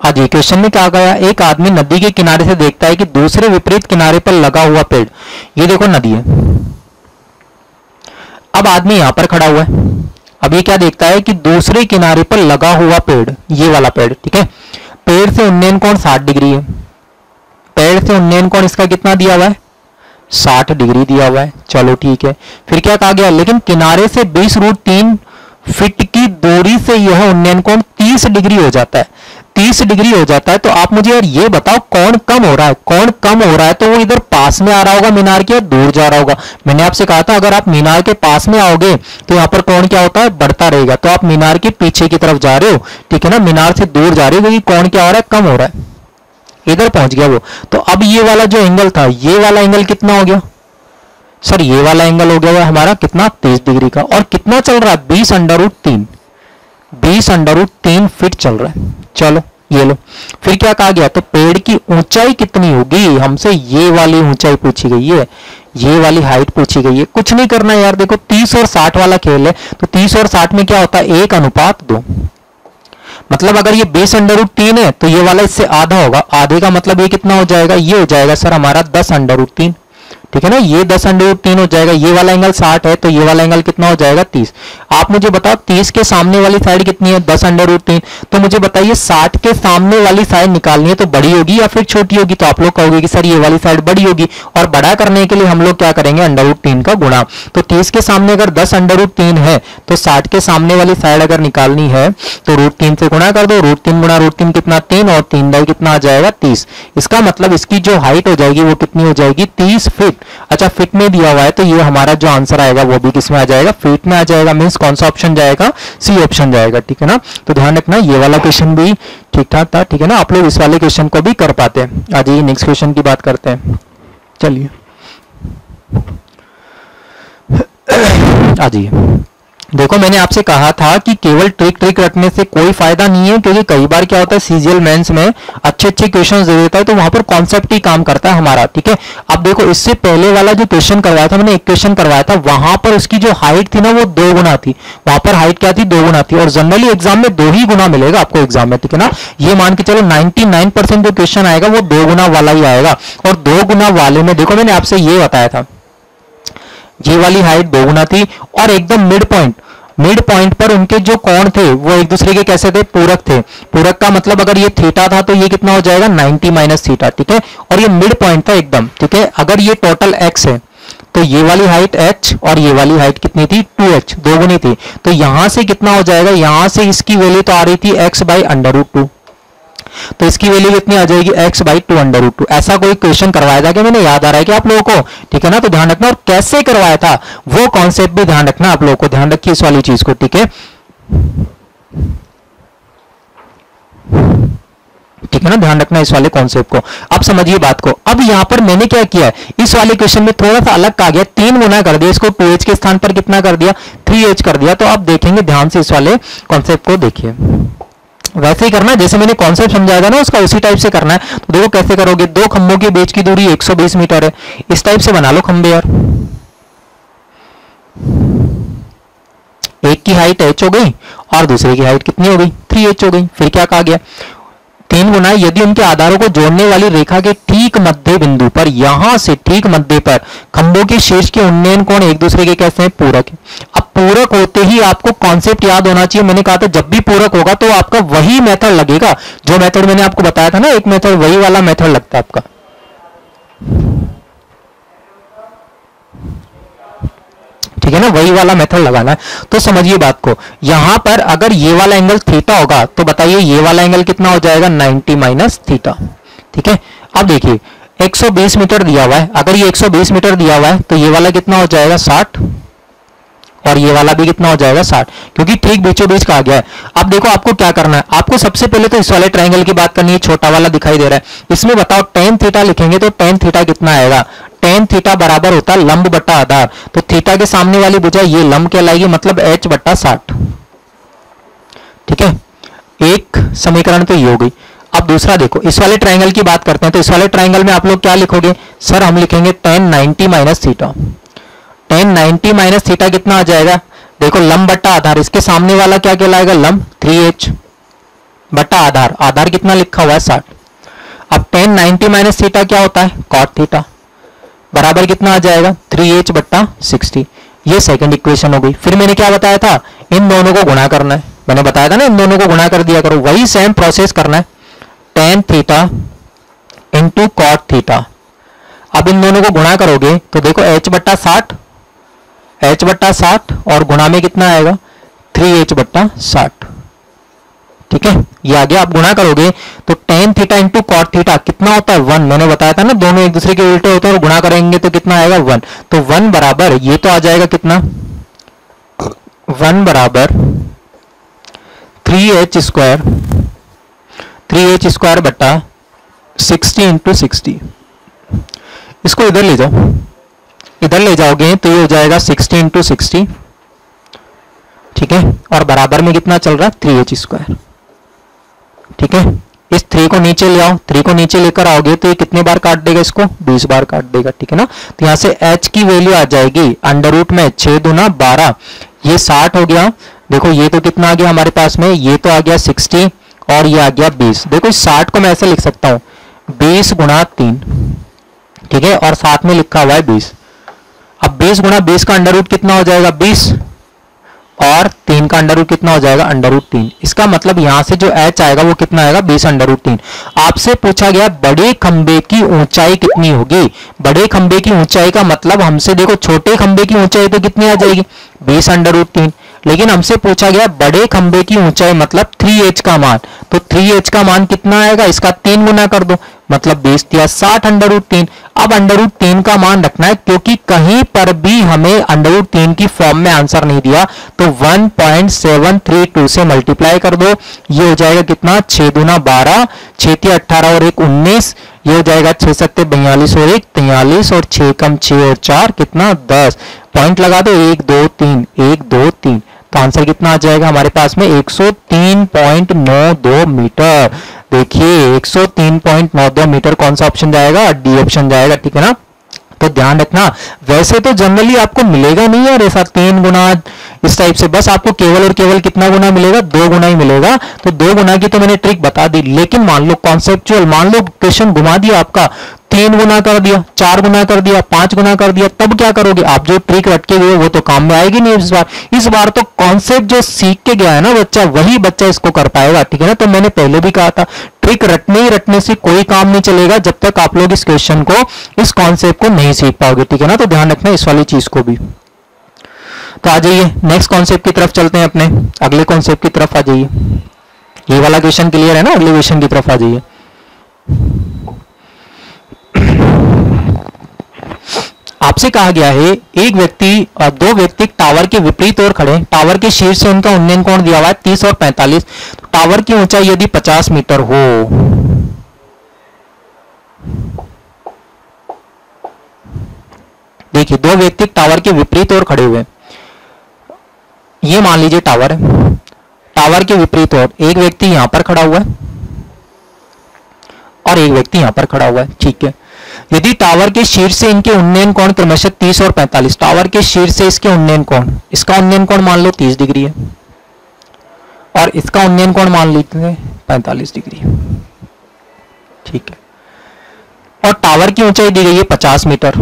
आज क्वेश्चन में क्या गया, एक आदमी नदी के किनारे से देखता है कि दूसरे विपरीत किनारे पर लगा हुआ पेड़, ये देखो नदी है, अब आदमी यहां पर खड़ा हुआ है। अब ये क्या देखता है कि दूसरे किनारे पर लगा हुआ पेड़, ये वाला पेड़, ठीक है, पेड़ से उन्नयन कोण 60 डिग्री है, पेड़ से उन्नयन कोण इसका कितना दिया हुआ है 60 डिग्री दिया हुआ है, चलो ठीक है। फिर क्या कहा गया, लेकिन किनारे से 20√3 फीट की दूरी से यह उन्नयन कोण 30 डिग्री हो जाता है, 30 डिग्री हो जाता है। तो आप मुझे यार ये बताओ कौन कम हो रहा है, कौन कम हो रहा है, तो वो इधर पास में आ रहा होगा मीनार के, दूर जा रहा होगा। मैंने आपसे कहा था अगर आप मीनार के पास में आओगे तो यहाँ पर कौन क्या होता है बढ़ता रहेगा, तो आप मीनार के पीछे की तरफ जा रहे हो, ठीक है ना, मीनार से दूर जा रहे हो, क्योंकि कौन क्या हो रहा है कम हो रहा है, इधर पहुंच गया वो। तो अब ये वाला जो एंगल था, ये वाला एंगल कितना हो गया सर, ये वाला एंगल हो गया हमारा कितना 30 डिग्री का, और कितना चल रहा है 20√3, 20√3 फीट चल रहा है। चलो ये लो, फिर क्या कहा गया, तो पेड़ की ऊंचाई कितनी होगी, हमसे ये वाली ऊंचाई पूछी गई है, ये वाली हाइट पूछी गई है। कुछ नहीं करना यार, देखो 30 और 60 वाला खेल है, तो 30 और 60 में क्या होता है 1:2, मतलब अगर ये 20√3 है तो ये वाला इससे आधा होगा, आधे का मतलब ये कितना हो जाएगा, ये हो जाएगा सर हमारा 10√3, ठीक है ना, ये 10√3 हो जाएगा। ये वाला एंगल 60 है तो ये वाला एंगल कितना हो जाएगा 30। आप मुझे बताओ 30 के सामने वाली साइड कितनी है 10√3, तो मुझे बताइए 60 के सामने वाली साइड निकालनी है तो बड़ी होगी या फिर छोटी होगी, तो आप लोग कहोगे कि सर ये वाली साइड बड़ी होगी, और बड़ा करने के लिए हम लोग क्या करेंगे √3 का गुणा। तो 30 के सामने अगर 10√3 है तो 60 के सामने वाली साइड अगर निकालनी है तो √3 से गुणा कर दो, √3 गुणा √3 कितना 3, और 3 दाई कितना आ जाएगा 30। इसका मतलब इसकी जो हाइट हो जाएगी वो कितनी हो जाएगी 30 फीट। अच्छा फीट में दिया हुआ है तो ये हमारा जो आंसर आएगा वो भी किस में आ जाएगा फीट में आ जाएगा, मींस कौन सा ऑप्शन जाएगा सी ऑप्शन जाएगा, ठीक है ना। तो ध्यान रखना ये वाला क्वेश्चन भी ठीक ठाक था, ठीक है ना, आप लोग इस वाले क्वेश्चन को भी कर पाते हैं। आ जाइए नेक्स्ट क्वेश्चन की बात करते हैं, चलिए आ जाइए। देखो मैंने आपसे कहा था कि केवल ट्रिक रटने से कोई फायदा नहीं है, क्योंकि कई बार क्या होता है सीजीएल मेंस में अच्छे क्वेश्चन दे देता है तो वहां पर कॉन्सेप्ट ही काम करता है हमारा, ठीक है। अब देखो इससे पहले वाला जो क्वेश्चन करवाया था, मैंने एक क्वेश्चन करवाया था, वहां पर उसकी जो हाइट थी ना वो 2 गुना थी, वहां पर हाइट क्या थी 2 गुना थी, और जनरली एग्जाम में 2 ही गुना मिलेगा आपको एग्जाम में, ठीक है ना। ये मान के चलो 99% जो क्वेश्चन आएगा वो 2 गुना वाला ही आएगा, और 2 गुना वाले में देखो मैंने आपसे ये बताया था ये वाली हाइट 2 गुना थी, और एकदम मिड पॉइंट पर उनके जो कोण थे वो एक दूसरे के कैसे थे पूरक थे। पूरक का मतलब अगर ये थीटा था तो ये कितना हो जाएगा 90 माइनस थीटा, ठीक है, और ये मिड पॉइंट था एकदम, ठीक है। अगर ये टोटल x है तो ये वाली हाइट h और ये वाली हाइट कितनी थी 2h, 2 गुनी थी, तो यहां से कितना हो जाएगा, यहां से इसकी वैल्यू तो आ रही थी x/√2, तो इसकी वैल्यू कितनी आ जाएगी x/2√2। ऐसा कोई क्वेश्चन करवाया था कि मैंने याद आ रहा है कि आप लोगों को, ठीक है ना, तो ध्यान रखना, और कैसे करवाया था वो कॉन्सेप्ट भी ध्यान रखना, आप लोगों को ध्यान रखिए इस वाली चीज को, ठीक है, ठीक है ना, ध्यान रखना इस वाले कॉन्सेप्ट को। अब समझिए बात को, अब यहां पर मैंने क्या किया है, इस वाले क्वेश्चन में थोड़ा सा अलग कहा गया, 3 गुना कर दिया इसको, 2h के स्थान पर कितना कर दिया 3h कर दिया। तो अब देखेंगे ध्यान से इस वाले कॉन्सेप्ट को देखिए, वैसे ही करना है जैसे मैंने कॉन्सेप्ट समझाया था ना उसका, उसी टाइप से करना है। तो देखो कैसे करोगे, दो खंभों के बीच की दूरी 120 मीटर है, इस टाइप से बना लो खंभे यार। एक की हाइट h हो गई और दूसरे की हाइट कितनी हो गई 3h हो गई। फिर क्या कहा गया, 3 गुना यदि उनके आधारों को जोड़ने वाली रेखा के ठीक मध्य बिंदु पर, यहां से ठीक मध्य पर खंभों के शीर्ष के उन्नयन कोण एक दूसरे के कैसे हैं, पूरक है। अब पूरक होते ही आपको कॉन्सेप्ट याद होना चाहिए, मैंने कहा था जब भी पूरक होगा तो आपका वही मेथड लगेगा जो मेथड मैंने आपको बताया था ना, एक मेथड वही वाला मेथड लगता है आपका। ठीक है ना, वही वाला मेथड लगाना है। तो समझिए बात को, यहां पर अगर ये वाला एंगल थीटा होगा तो बताइए ये वाला एंगल कितना हो जाएगा 90 माइनस थीटा। ठीक है, अब देखिए 120 मीटर दिया हुआ है, अगर ये 120 मीटर दिया हुआ है तो ये वाला कितना हो जाएगा 60 और ये वाला भी कितना हो जाएगा 60, क्योंकि ठीक बीचों बीच कहा गया है। अब देखो आपको क्या करना है, आपको सबसे पहले तो इस वाले ट्रायंगल की बात करनी है, छोटा वाला दिखाई दे रहा है, इसमें बताओ tan थीटा लिखेंगे तो tan थीटा कितना आएगा, tan थीटा बराबर होता है लंब बट्टा आधार, तो थीटा के सामने वाली भुजा ये लंब कहलाएगी, मतलब h बट्टा 60। ठीक है, एक समीकरण तो ये हो गई। अब दूसरा देखो, इस वाले ट्रायंगल की बात करते हैं, तो इस वाले ट्रायंगल में आप लोग क्या लिखोगे, सर हम लिखेंगे tan 90 minus theta. tan 90 minus theta कितना आ जाएगा, देखो लंब बट्टा आधार, इसके सामने वाला क्या कहलाएगा लंब 3h बट्टा आधार, आधार कितना लिखा हुआ है 60। अब tan 90 माइनस थीटा क्या होता है cot थीटा, बराबर कितना आ जाएगा 3h बट्टा 60। ये सेकंड इक्वेशन हो गई। फिर मैंने क्या बताया था, इन दोनों को गुणा करना है, मैंने बताया था ना इन दोनों को गुणा कर दिया करो, वही सेम प्रोसेस करना है, tan theta into cot theta. अब इन दोनों को गुणा करोगे तो देखो h बट्टा 60 और गुणा में कितना आएगा 3h बट्टा 60। ठीक है, ये आगे आप गुणा करोगे तो tan theta into cot theta कितना होता है 1, मैंने बताया था ना दोनों एक दूसरे के उल्टे होते हैं और गुणा करेंगे तो कितना आएगा 1, तो 1 बराबर ये तो आ जाएगा कितना 1 बराबर 3h स्क्वायर बट्टा 60 इंटू 60। इसको इधर ले जाओ, इधर ले जाओगे तो ये हो जाएगा 60 इंटू 60। ठीक है, और बराबर में कितना चल रहा है 3h स्क्वायर। ठीक है, इस 3 को नीचे ले आओ, 3 को नीचे लेकर आओगे तो ये कितने बार काट देगा, इसको 20 बार काट देगा। ठीक है ना, तो यहां से h की वैल्यू आ जाएगी अंडर रूट में 6 दूना 12, ये 60 हो गया। देखो ये तो कितना आ गया हमारे पास में, ये तो आ गया 60 और ये आ गया 20। देखो इस 60 को मैं ऐसे लिख सकता हूं 20 गुणा 3। ठीक है, और साथ में लिखा हुआ है 20। अब 20 गुणा 20 का अंडर रूट कितना हो जाएगा 20 और 3 का अंडर रूट कितना हो जाएगा अंडर रूट 3। इसका मतलब यहां से जो h आएगा वो कितना आएगा 20 अंडर रूट 3। आपसे पूछा गया बड़े खंबे की ऊंचाई कितनी होगी, बड़े खंबे की ऊंचाई का मतलब हमसे देखो छोटे खंबे की ऊंचाई तो कितनी आ जाएगी 20 अंडर रूट 3, लेकिन हमसे पूछा गया बड़े खंबे की ऊंचाई मतलब 3h का मान, तो 3h का मान कितना आएगा, इसका 3 गुना कर दो, मतलब 20 दिया 60 अंडर रूट 3। अब अंडर रूट 3 का मान रखना है, क्योंकि कहीं पर भी हमें अंडर रूट 3 की फॉर्म में आंसर नहीं दिया, तो 1.732 से मल्टीप्लाई कर दो, ये हो जाएगा कितना 6 दूना 12, 6 × 18 और 1 19, ये हो जाएगा 6 × 7 42 और 1 43 और 6 कम 6 और 4 कितना 10, पॉइंट लगा दो 1 2 3 1 2 3, तो आंसर कितना आ जाएगा हमारे पास में 103.92 मीटर। देखिए 103.92 मीटर कौन सा ऑप्शन जाएगा, डी ऑप्शन जाएगा। ठीक है ना, तो ध्यान रखना, वैसे तो जनरली आपको मिलेगा नहीं यार ऐसा 3 गुना इस टाइप से, बस आपको केवल और केवल कितना गुना मिलेगा 2 गुना ही मिलेगा। तो 2 गुना की तो मैंने ट्रिक बता दी, लेकिन मान लो कॉन्सेप्चुअल, मान लो क्वेश्चन घुमा दिया आपका 3 गुना कर दिया, 4 गुना कर दिया, 5 गुना कर दिया, तब क्या करोगे आप, जो ट्रिक रटके हुए वो तो काम में आएगी नहीं इस बार। इस बार तो कॉन्सेप्ट जो सीख के गया है ना बच्चा, वही बच्चा इसको कर पाएगा। ठीक है ना, तो मैंने पहले भी कहा था ट्रिक रटने ही रटने से कोई काम नहीं चलेगा जब तक आप लोग इस क्वेश्चन को, इस कॉन्सेप्ट को नहीं सीख पाओगे। ठीक है ना, तो ध्यान रखना इस वाली चीज को भी। तो आ जाइए नेक्स्ट कॉन्सेप्ट की तरफ चलते हैं, अपने अगले कॉन्सेप्ट की तरफ आ जाइए। ये वाला क्वेश्चन क्लियर है ना, अगले क्वेश्चन की तरफ आ जाइए। आपसे कहा गया है एक व्यक्ति और 2 व्यक्ति टावर के विपरीत ओर खड़े, टावर के शीर्ष से उनका उन्नयन कोण दिया हुआ है 30 और 45, तो टावर की ऊंचाई यदि 50 मीटर हो, देखिए 2 व्यक्ति टावर के विपरीत ओर खड़े हुए, ये मान लीजिए टावर है, टावर के विपरीत ओर एक व्यक्ति यहां पर खड़ा हुआ है और एक व्यक्ति यहां पर खड़ा हुआ है, ठीक है। यदि टावर के शीर्ष से इनके उन्नयन कोण क्रमशः 30 और 45, टावर के शीर्ष से इसके उन्नयन कोण, इसका उन्नयन कोण मान लो 30 डिग्री है और इसका उन्नयन कोण मान लेते हैं 45 डिग्री, ठीक है। और टावर की ऊंचाई दी गई है 50 मीटर,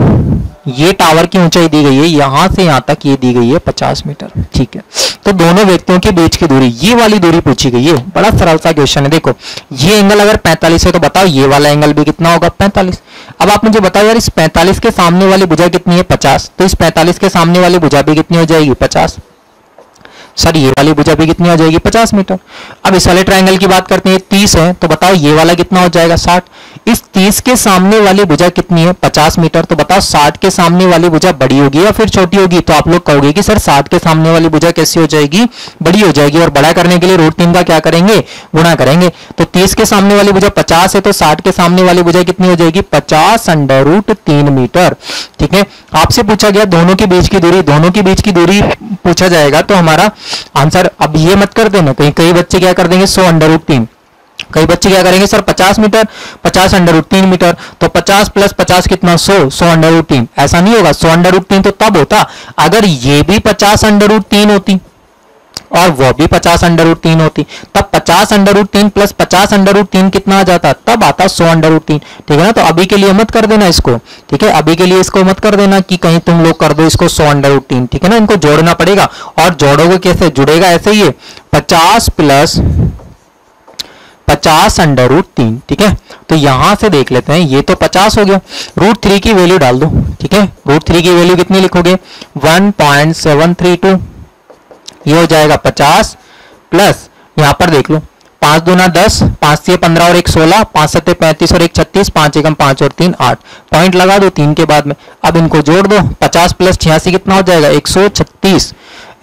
ये टावर की ऊंचाई दी गई है यहां से यहां तक, ये दी गई है 50 मीटर, ठीक है। तो दोनों व्यक्तियों के बीच की दूरी, ये वाली दूरी पूछी गई है। बड़ा सरल सा क्वेश्चन है। देखो ये एंगल अगर 45 है तो बताओ ये वाला एंगल भी कितना होगा, 45। अब आप मुझे बताओ यार, इस 45 के सामने वाली भुजा कितनी है, 50, तो इस 45 के सामने वाली भुजा भी कितनी हो जाएगी, 50। सर ये वाली भुजा भी कितनी हो जाएगी, 50 मीटर। अब इस वाले ट्रायंगल की बात करते हैं, 30 है तो बताओ ये वाला कितना हो जाएगा, 60। इस 30 के सामने वाली भुजा कितनी है, 50 मीटर, तो बताओ 60 के सामने वाली भुजा बड़ी होगी या फिर छोटी होगी। तो आप लोग कहोगे कि सर 60 के सामने वाली भुजा कैसी हो जाएगी, बड़ी हो जाएगी। और बड़ा करने के लिए √3 का क्या करेंगे, गुणा करेंगे। तो 30 के सामने वाली भुजा 50 है तो 60 के सामने वाली भुजा कितनी हो जाएगी, 50√3 मीटर, ठीक है। आपसे पूछा गया दोनों के बीच की दूरी, दोनों के बीच की दूरी पूछा जाएगा तो हमारा आंसर, अब ये मत कर देना, कई बच्चे क्या कर देंगे 100√3, कई बच्चे क्या करेंगे सर 50 मीटर 50√3 मीटर, तो 50 + 50 कितना 100√3। ऐसा नहीं होगा, 100√3 तो तब होता अगर ये भी 50√3 होती और वो भी 50√3 होती, तब 50√3 + 50√3 कितना आ जाता, तब आता 100√3, ठीक है ना। तो अभी के लिए मत कर देना इसको, ठीक है, अभी के लिए इसको मत कर देना कि कहीं तुम लोग कर दो इसको 100√3, ठीक है ना। इनको जोड़ना पड़ेगा और जोड़ोगे कैसे, जुड़ेगा ऐसे ही 50 + 50√3, ठीक है। तो यहां से देख लेते हैं, ये तो 50 हो गया, √3 की वैल्यू डाल दो, ठीक है। √3 की वैल्यू कितनी लिखोगे, 1.732, ये हो जाएगा 50 प्लस यहां पर देख लो 5 दूना 10, 5 से 15 और 1 16, 5 7 35 और 1 36, 5 एकम 5 और 3 8, पॉइंट लगा दो 3 के बाद में। अब इनको जोड़ दो, 50 + 86 कितना हो जाएगा, 136,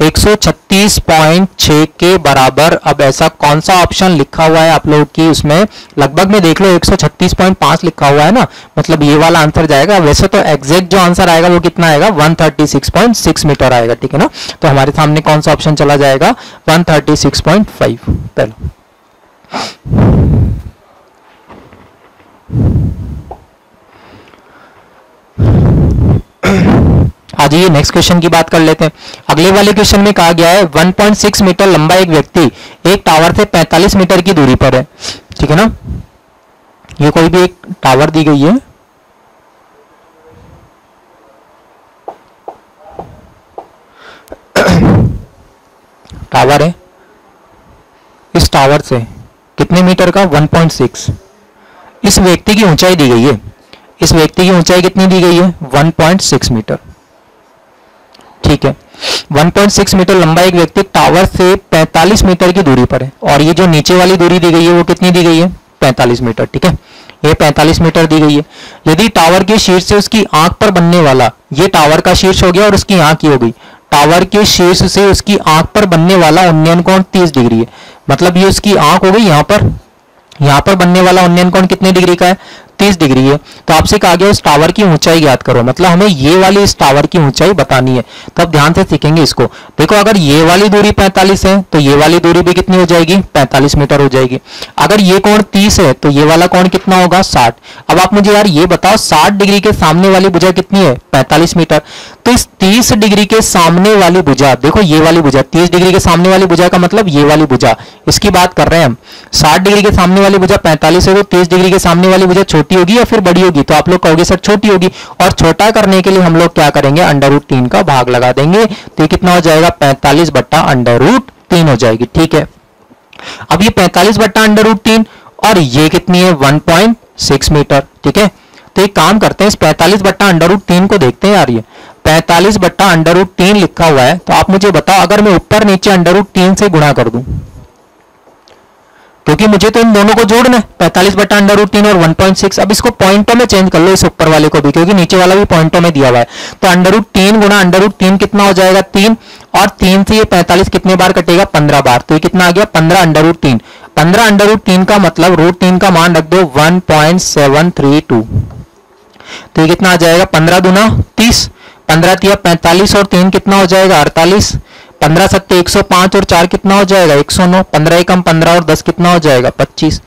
136.6 के बराबर। अब ऐसा कौन सा ऑप्शन लिखा हुआ है आप लोग की, उसमें लगभग में देख लो 136.5 लिखा हुआ है ना, मतलब ये वाला आंसर जाएगा। वैसे तो एग्जैक्ट जो आंसर आएगा वो कितना आएगा, 136.6 मीटर आएगा, ठीक है ना। तो हमारे सामने कौन सा ऑप्शन चला जाएगा, 136.5। पहले आज ये नेक्स्ट क्वेश्चन की बात कर लेते हैं। अगले वाले क्वेश्चन में कहा गया है 1.6 मीटर लंबा एक व्यक्ति एक टावर से 45 मीटर की दूरी पर है, ठीक है ना। ये कोई भी एक टावर दी गई है, टावर है, इस टावर से कितने मीटर का, 1.6। इस व्यक्ति की ऊंचाई दी गई है, इस व्यक्ति की ऊंचाई कितनी दी गई है, 1.6 मीटर, ठीक है। 1.6 मीटर लंबा एक व्यक्ति टावर से 45 मीटर की दूरी पर है और ये जो नीचे वाली दूरी दी गई है वो कितनी दी गई है, 45 मीटर, ठीक है। ये 45 मीटर दी गई है। यदि टावर के शीर्ष से उसकी आंख पर बनने वाला, ये टावर का शीर्ष हो गया और उसकी आंख ही हो गई, टावर के शीर्ष से उसकी आंख पर बनने वाला उन्नयन कोण 30 डिग्री है, मतलब ये उसकी आंख हो गई, यहां पर बनने वाला उन्नयन कोण कितने डिग्री का है, 30 डिग्री है। तो आपसे कहा गया इस टावर की ऊंचाई ज्ञात करो, मतलब हमें ये वाली इस टावर की ऊंचाई बतानी है। तो अब ध्यान से सीखेंगे इसको। देखो अगर ये वाली दूरी 45 है तो ये वाली दूरी भी कितनी हो जाएगी, 45 मीटर हो जाएगी। अगर ये कोण 30 है तो ये वाला कोण कितना होगा, 60। अब आप मुझे यार ये बताओ 60 डिग्री के सामने वाली भुजा कितनी है, 45 मीटर। तो इस 30 डिग्री के सामने वाली भुजा, देखो ये वाली भुजा 30 डिग्री के सामने वाली भुजा का मतलब ये वाली भुजा, इसकी बात कर रहे हैं हम। 60 डिग्री के सामने वाली भुजा 45 है तो 30 डिग्री के सामने वाली भुजा छोटी होगी या फिर बड़ी होगी, तो आप लोग कहोगे सर छोटी होगी। और छोटा करने के लिए हम लोग क्या करेंगे, √3 का भाग लगा देंगे, तो कितना हो जाएगा, 45/√3 हो जाएगी, ठीक है। अब ये 45/√3 और ये कितनी है, 1.6 मीटर, ठीक है। तो एक काम करते हैं, इस 45/√3 को देखते हैं यार। ये 45/√3 लिखा हुआ है, तो आप मुझे बताओ अगर मैं ऊपर नीचे √3 से गुणा कर दूं, क्योंकि मुझे तो इन दोनों को जोड़ना है, 45/√3 और 1.6। अब इसको पॉइंटों में चेंज कर लो, इस ऊपर वाले को भी, क्योंकि नीचे वाला भी पॉइंटों में दिया हुआ है। तो √3 गुणा √3 कितना हो जाएगा, 3, और 3 से ये 45 कितने बार कटेगा, 15 बार। तो ये कितना आ गया, 15√3। 15√3 का मतलब √3 का मान रख दो 1.732। तो ये कितना आ जाएगा, 15 दूना 30, 15 तिया 45 और 3 कितना हो जाएगा, 48, 15 सत्ते 105 और 4 कितना हो जाएगा 109, 15 एकम 15 और 10 कितना हो जाएगा 25।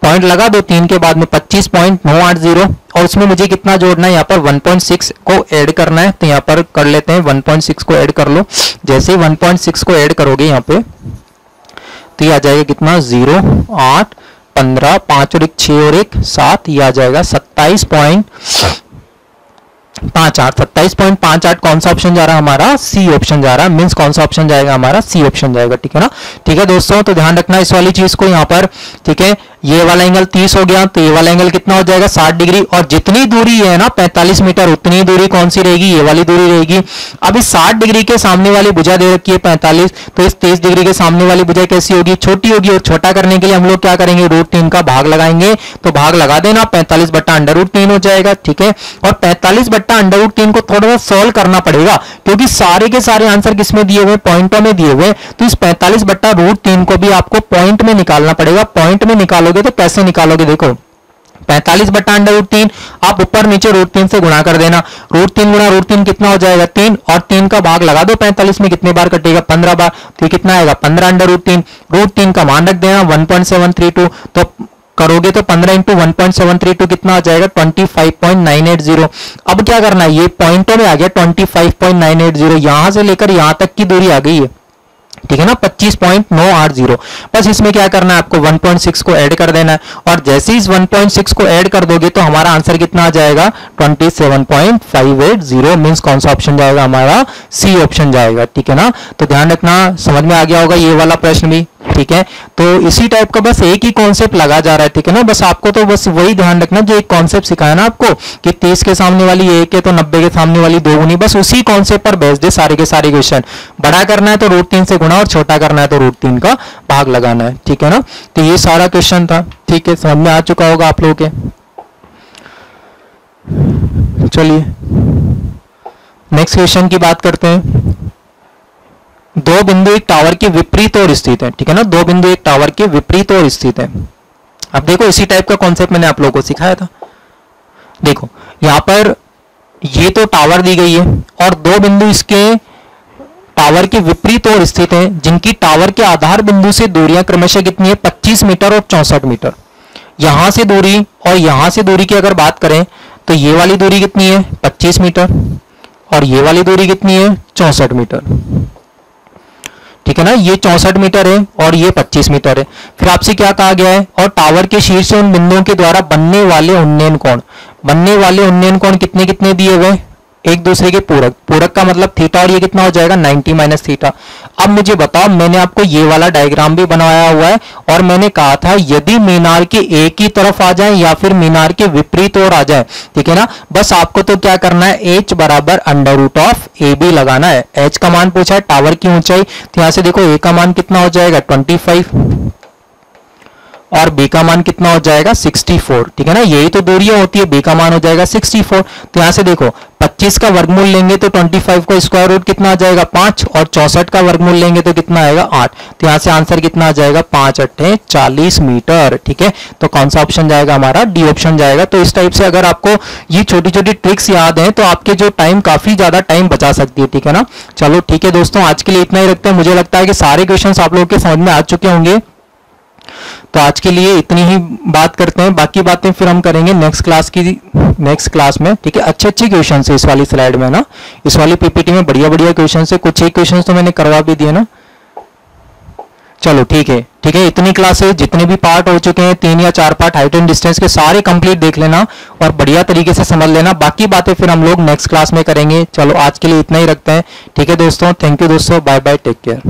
पॉइंट लगा दो 3 के बाद में 25.980 और उसमें मुझे कितना जोड़ना है यहाँ पर 1.6 को ऐड करना है, तो यहाँ पर कर लेते हैं 1.6 को ऐड कर लो। जैसे ही 1.6 को ऐड करोगे यहाँ पे तो ये आ जाएगा कितना 0 8 15 5 और 1 6 और 1 7, ये आ जाएगा 27.58 कौन सा ऑप्शन जा रहा है हमारा सी ऑप्शन जा रहा है, मींस कौन सा ऑप्शन जाएगा हमारा सी ऑप्शन जाएगा। ठीक है ना, ठीक है दोस्तों, तो ध्यान रखना इस वाली चीज को यहाँ पर। ठीक है, ये वाला एंगल 30 हो गया तो ये वाला एंगल कितना हो जाएगा 60 डिग्री, और जितनी दूरी है ना 45 मीटर उतनी दूरी कौन सी रहेगी ये वाली दूरी रहेगी। अब इस 60 डिग्री के सामने वाली भुजा दे रखी है 45, तो इस 30 डिग्री के सामने वाली भुजा कैसी होगी छोटी होगी, और छोटा करने के लिए हम लोग क्या करेंगे √3 का भाग लगाएंगे, तो भाग लगा देना 45/√3 हो जाएगा। ठीक है, और 45/√3 को थोड़ा सा सोल्व करना पड़ेगा क्योंकि सारे के सारे आंसर किसमें दिए हुए पॉइंटों में दिए हुए, तो इस 45/√3 को भी आपको पॉइंट में निकालना पड़ेगा। पॉइंट में निकालोगे तो कैसे निकालोगे, देखो 45/√3 आप ऊपर नीचे √3 से गुणा कर देना, √3 गुणा √3 कितना हो जाएगा 3, और 3 का भाग लगा दो 45 में, कितने बार कटेगा 15 बार, तो कितना आएगा 15/√3। √3 का मान रख देना 1.732, तो करोगे तो 15 × 1.732 कितना आ जाएगा 25.980। अब क्या करना है, ये पॉइंटों में आ गया 25.980, यहां से लेकर यहां तक की दूरी आ गई है। ठीक है ना 25.980, बस इसमें क्या करना है आपको 1.6 को ऐड कर देना है, और जैसे इस 1.6 को ऐड कर दोगे तो हमारा आंसर कितना आ जाएगा 27.580, मींस कौन सा ऑप्शन जाएगा हमारा सी ऑप्शन जाएगा। ठीक है ना, तो ध्यान रखना समझ में आ गया होगा ये वाला प्रश्न भी। ठीक है, तो इसी टाइप का बस एक ही कॉन्सेप्ट लगा जा रहा है। ठीक है ना, बस आपको तो बस वही ध्यान रखना जो एक कॉन्सेप्ट सिखाया ना आपको कि 30 के सामने वाली 1 है तो 90 के सामने वाली 2 गुनी, बस उसी कॉन्सेप्ट पर बेस्ड है सारे के सारे क्वेश्चन। बड़ा करना है तो √3 से गुणा और छोटा करना है तो √3 का भाग लगाना है। ठीक है ना, तो ये सारा क्वेश्चन था। ठीक है, समझ में आ चुका होगा आप लोगों के। चलिए नेक्स्ट क्वेश्चन की बात करते हैं। दो बिंदु एक टावर के विपरीत ओर स्थित है। ठीक है ना, दो बिंदु एक टावर के विपरीत ओर स्थित है। अब देखो इसी टाइप का कॉन्सेप्ट मैंने आप लोगों को सिखाया था। देखो यहां पर ये तो टावर दी गई है और दो बिंदु इसके टावर के विपरीत ओर स्थित हैं, जिनकी टावर के आधार बिंदु से दूरियां क्रमशः कितनी है 25 मीटर और 64 मीटर। यहां से दूरी और यहां से दूरी की अगर बात करें तो ये वाली दूरी कितनी है 25 मीटर और ये वाली दूरी कितनी है 64 मीटर। ठीक है ना, ये 64 मीटर है और ये 25 मीटर है। फिर आपसे क्या कहा गया है, और टावर के शीर्ष से उन बिंदुओं के द्वारा बनने वाले उन्नयन कोण कितने कितने दिए हुए एक दूसरे के पूरक। पूरक का मतलब थीटा, और ये कितना हो जाएगा 90 - थीटा। अब मुझे बताओ, मैंने आपको ये वाला डायग्राम भी बनाया हुआ है और मैंने कहा था यदि मीनार के एक ही तरफ आ जाए या फिर मीनार के विपरीत ओर आ जाए, ठीक है ना, बस आपको तो क्या करना है h बराबर √AB लगाना है। h का मान पूछा है, टावर की ऊंचाई, तो यहां से देखो a का मान कितना हो जाएगा 25 और b का मान कितना हो जाएगा 64। ठीक है ना, यही तो दूरियां होती है, b का मान हो जाएगा 64। तो यहां से देखो 25 का वर्गमूल लेंगे तो 25 का स्क्वायर रूट कितना आ जाएगा 5, और 64 का वर्गमूल लेंगे तो कितना आएगा 8। तो यहां से आंसर कितना आ जाएगा 5 × 8 = 40 मीटर। ठीक है, तो कौन सा ऑप्शन जाएगा हमारा डी ऑप्शन जाएगा। तो इस टाइप से अगर आपको ये छोटी छोटी ट्रिक्स याद है तो आपके जो टाइम काफी ज्यादा टाइम बचा सकती है। ठीक है ना, चलो ठीक है दोस्तों, आज के लिए इतना ही रखते हैं। मुझे लगता है कि सारे क्वेश्चन आप लोगों के समझ में आ चुके होंगे, तो आज के लिए इतनी ही बात करते हैं। बाकी बातें फिर हम करेंगे नेक्स्ट क्लास में। ठीक है, अच्छे क्वेश्चन है इस वाली स्लाइड में ना, इस वाली पीपीटी में बढ़िया क्वेश्चन है। कुछ एक क्वेश्चन तो मैंने करवा भी दिए ना। चलो ठीक है, इतनी क्लासेस जितने भी पार्ट हो चुके हैं 3 या 4 पार्ट हाइट एंड डिस्टेंस के सारे कंप्लीट देख लेना और बढ़िया तरीके से समझ लेना। बाकी बातें फिर हम लोग नेक्स्ट क्लास में करेंगे। चलो आज के लिए इतना ही रखते हैं। ठीक है दोस्तों, थैंक यू दोस्तों, बाय बाय, टेक केयर।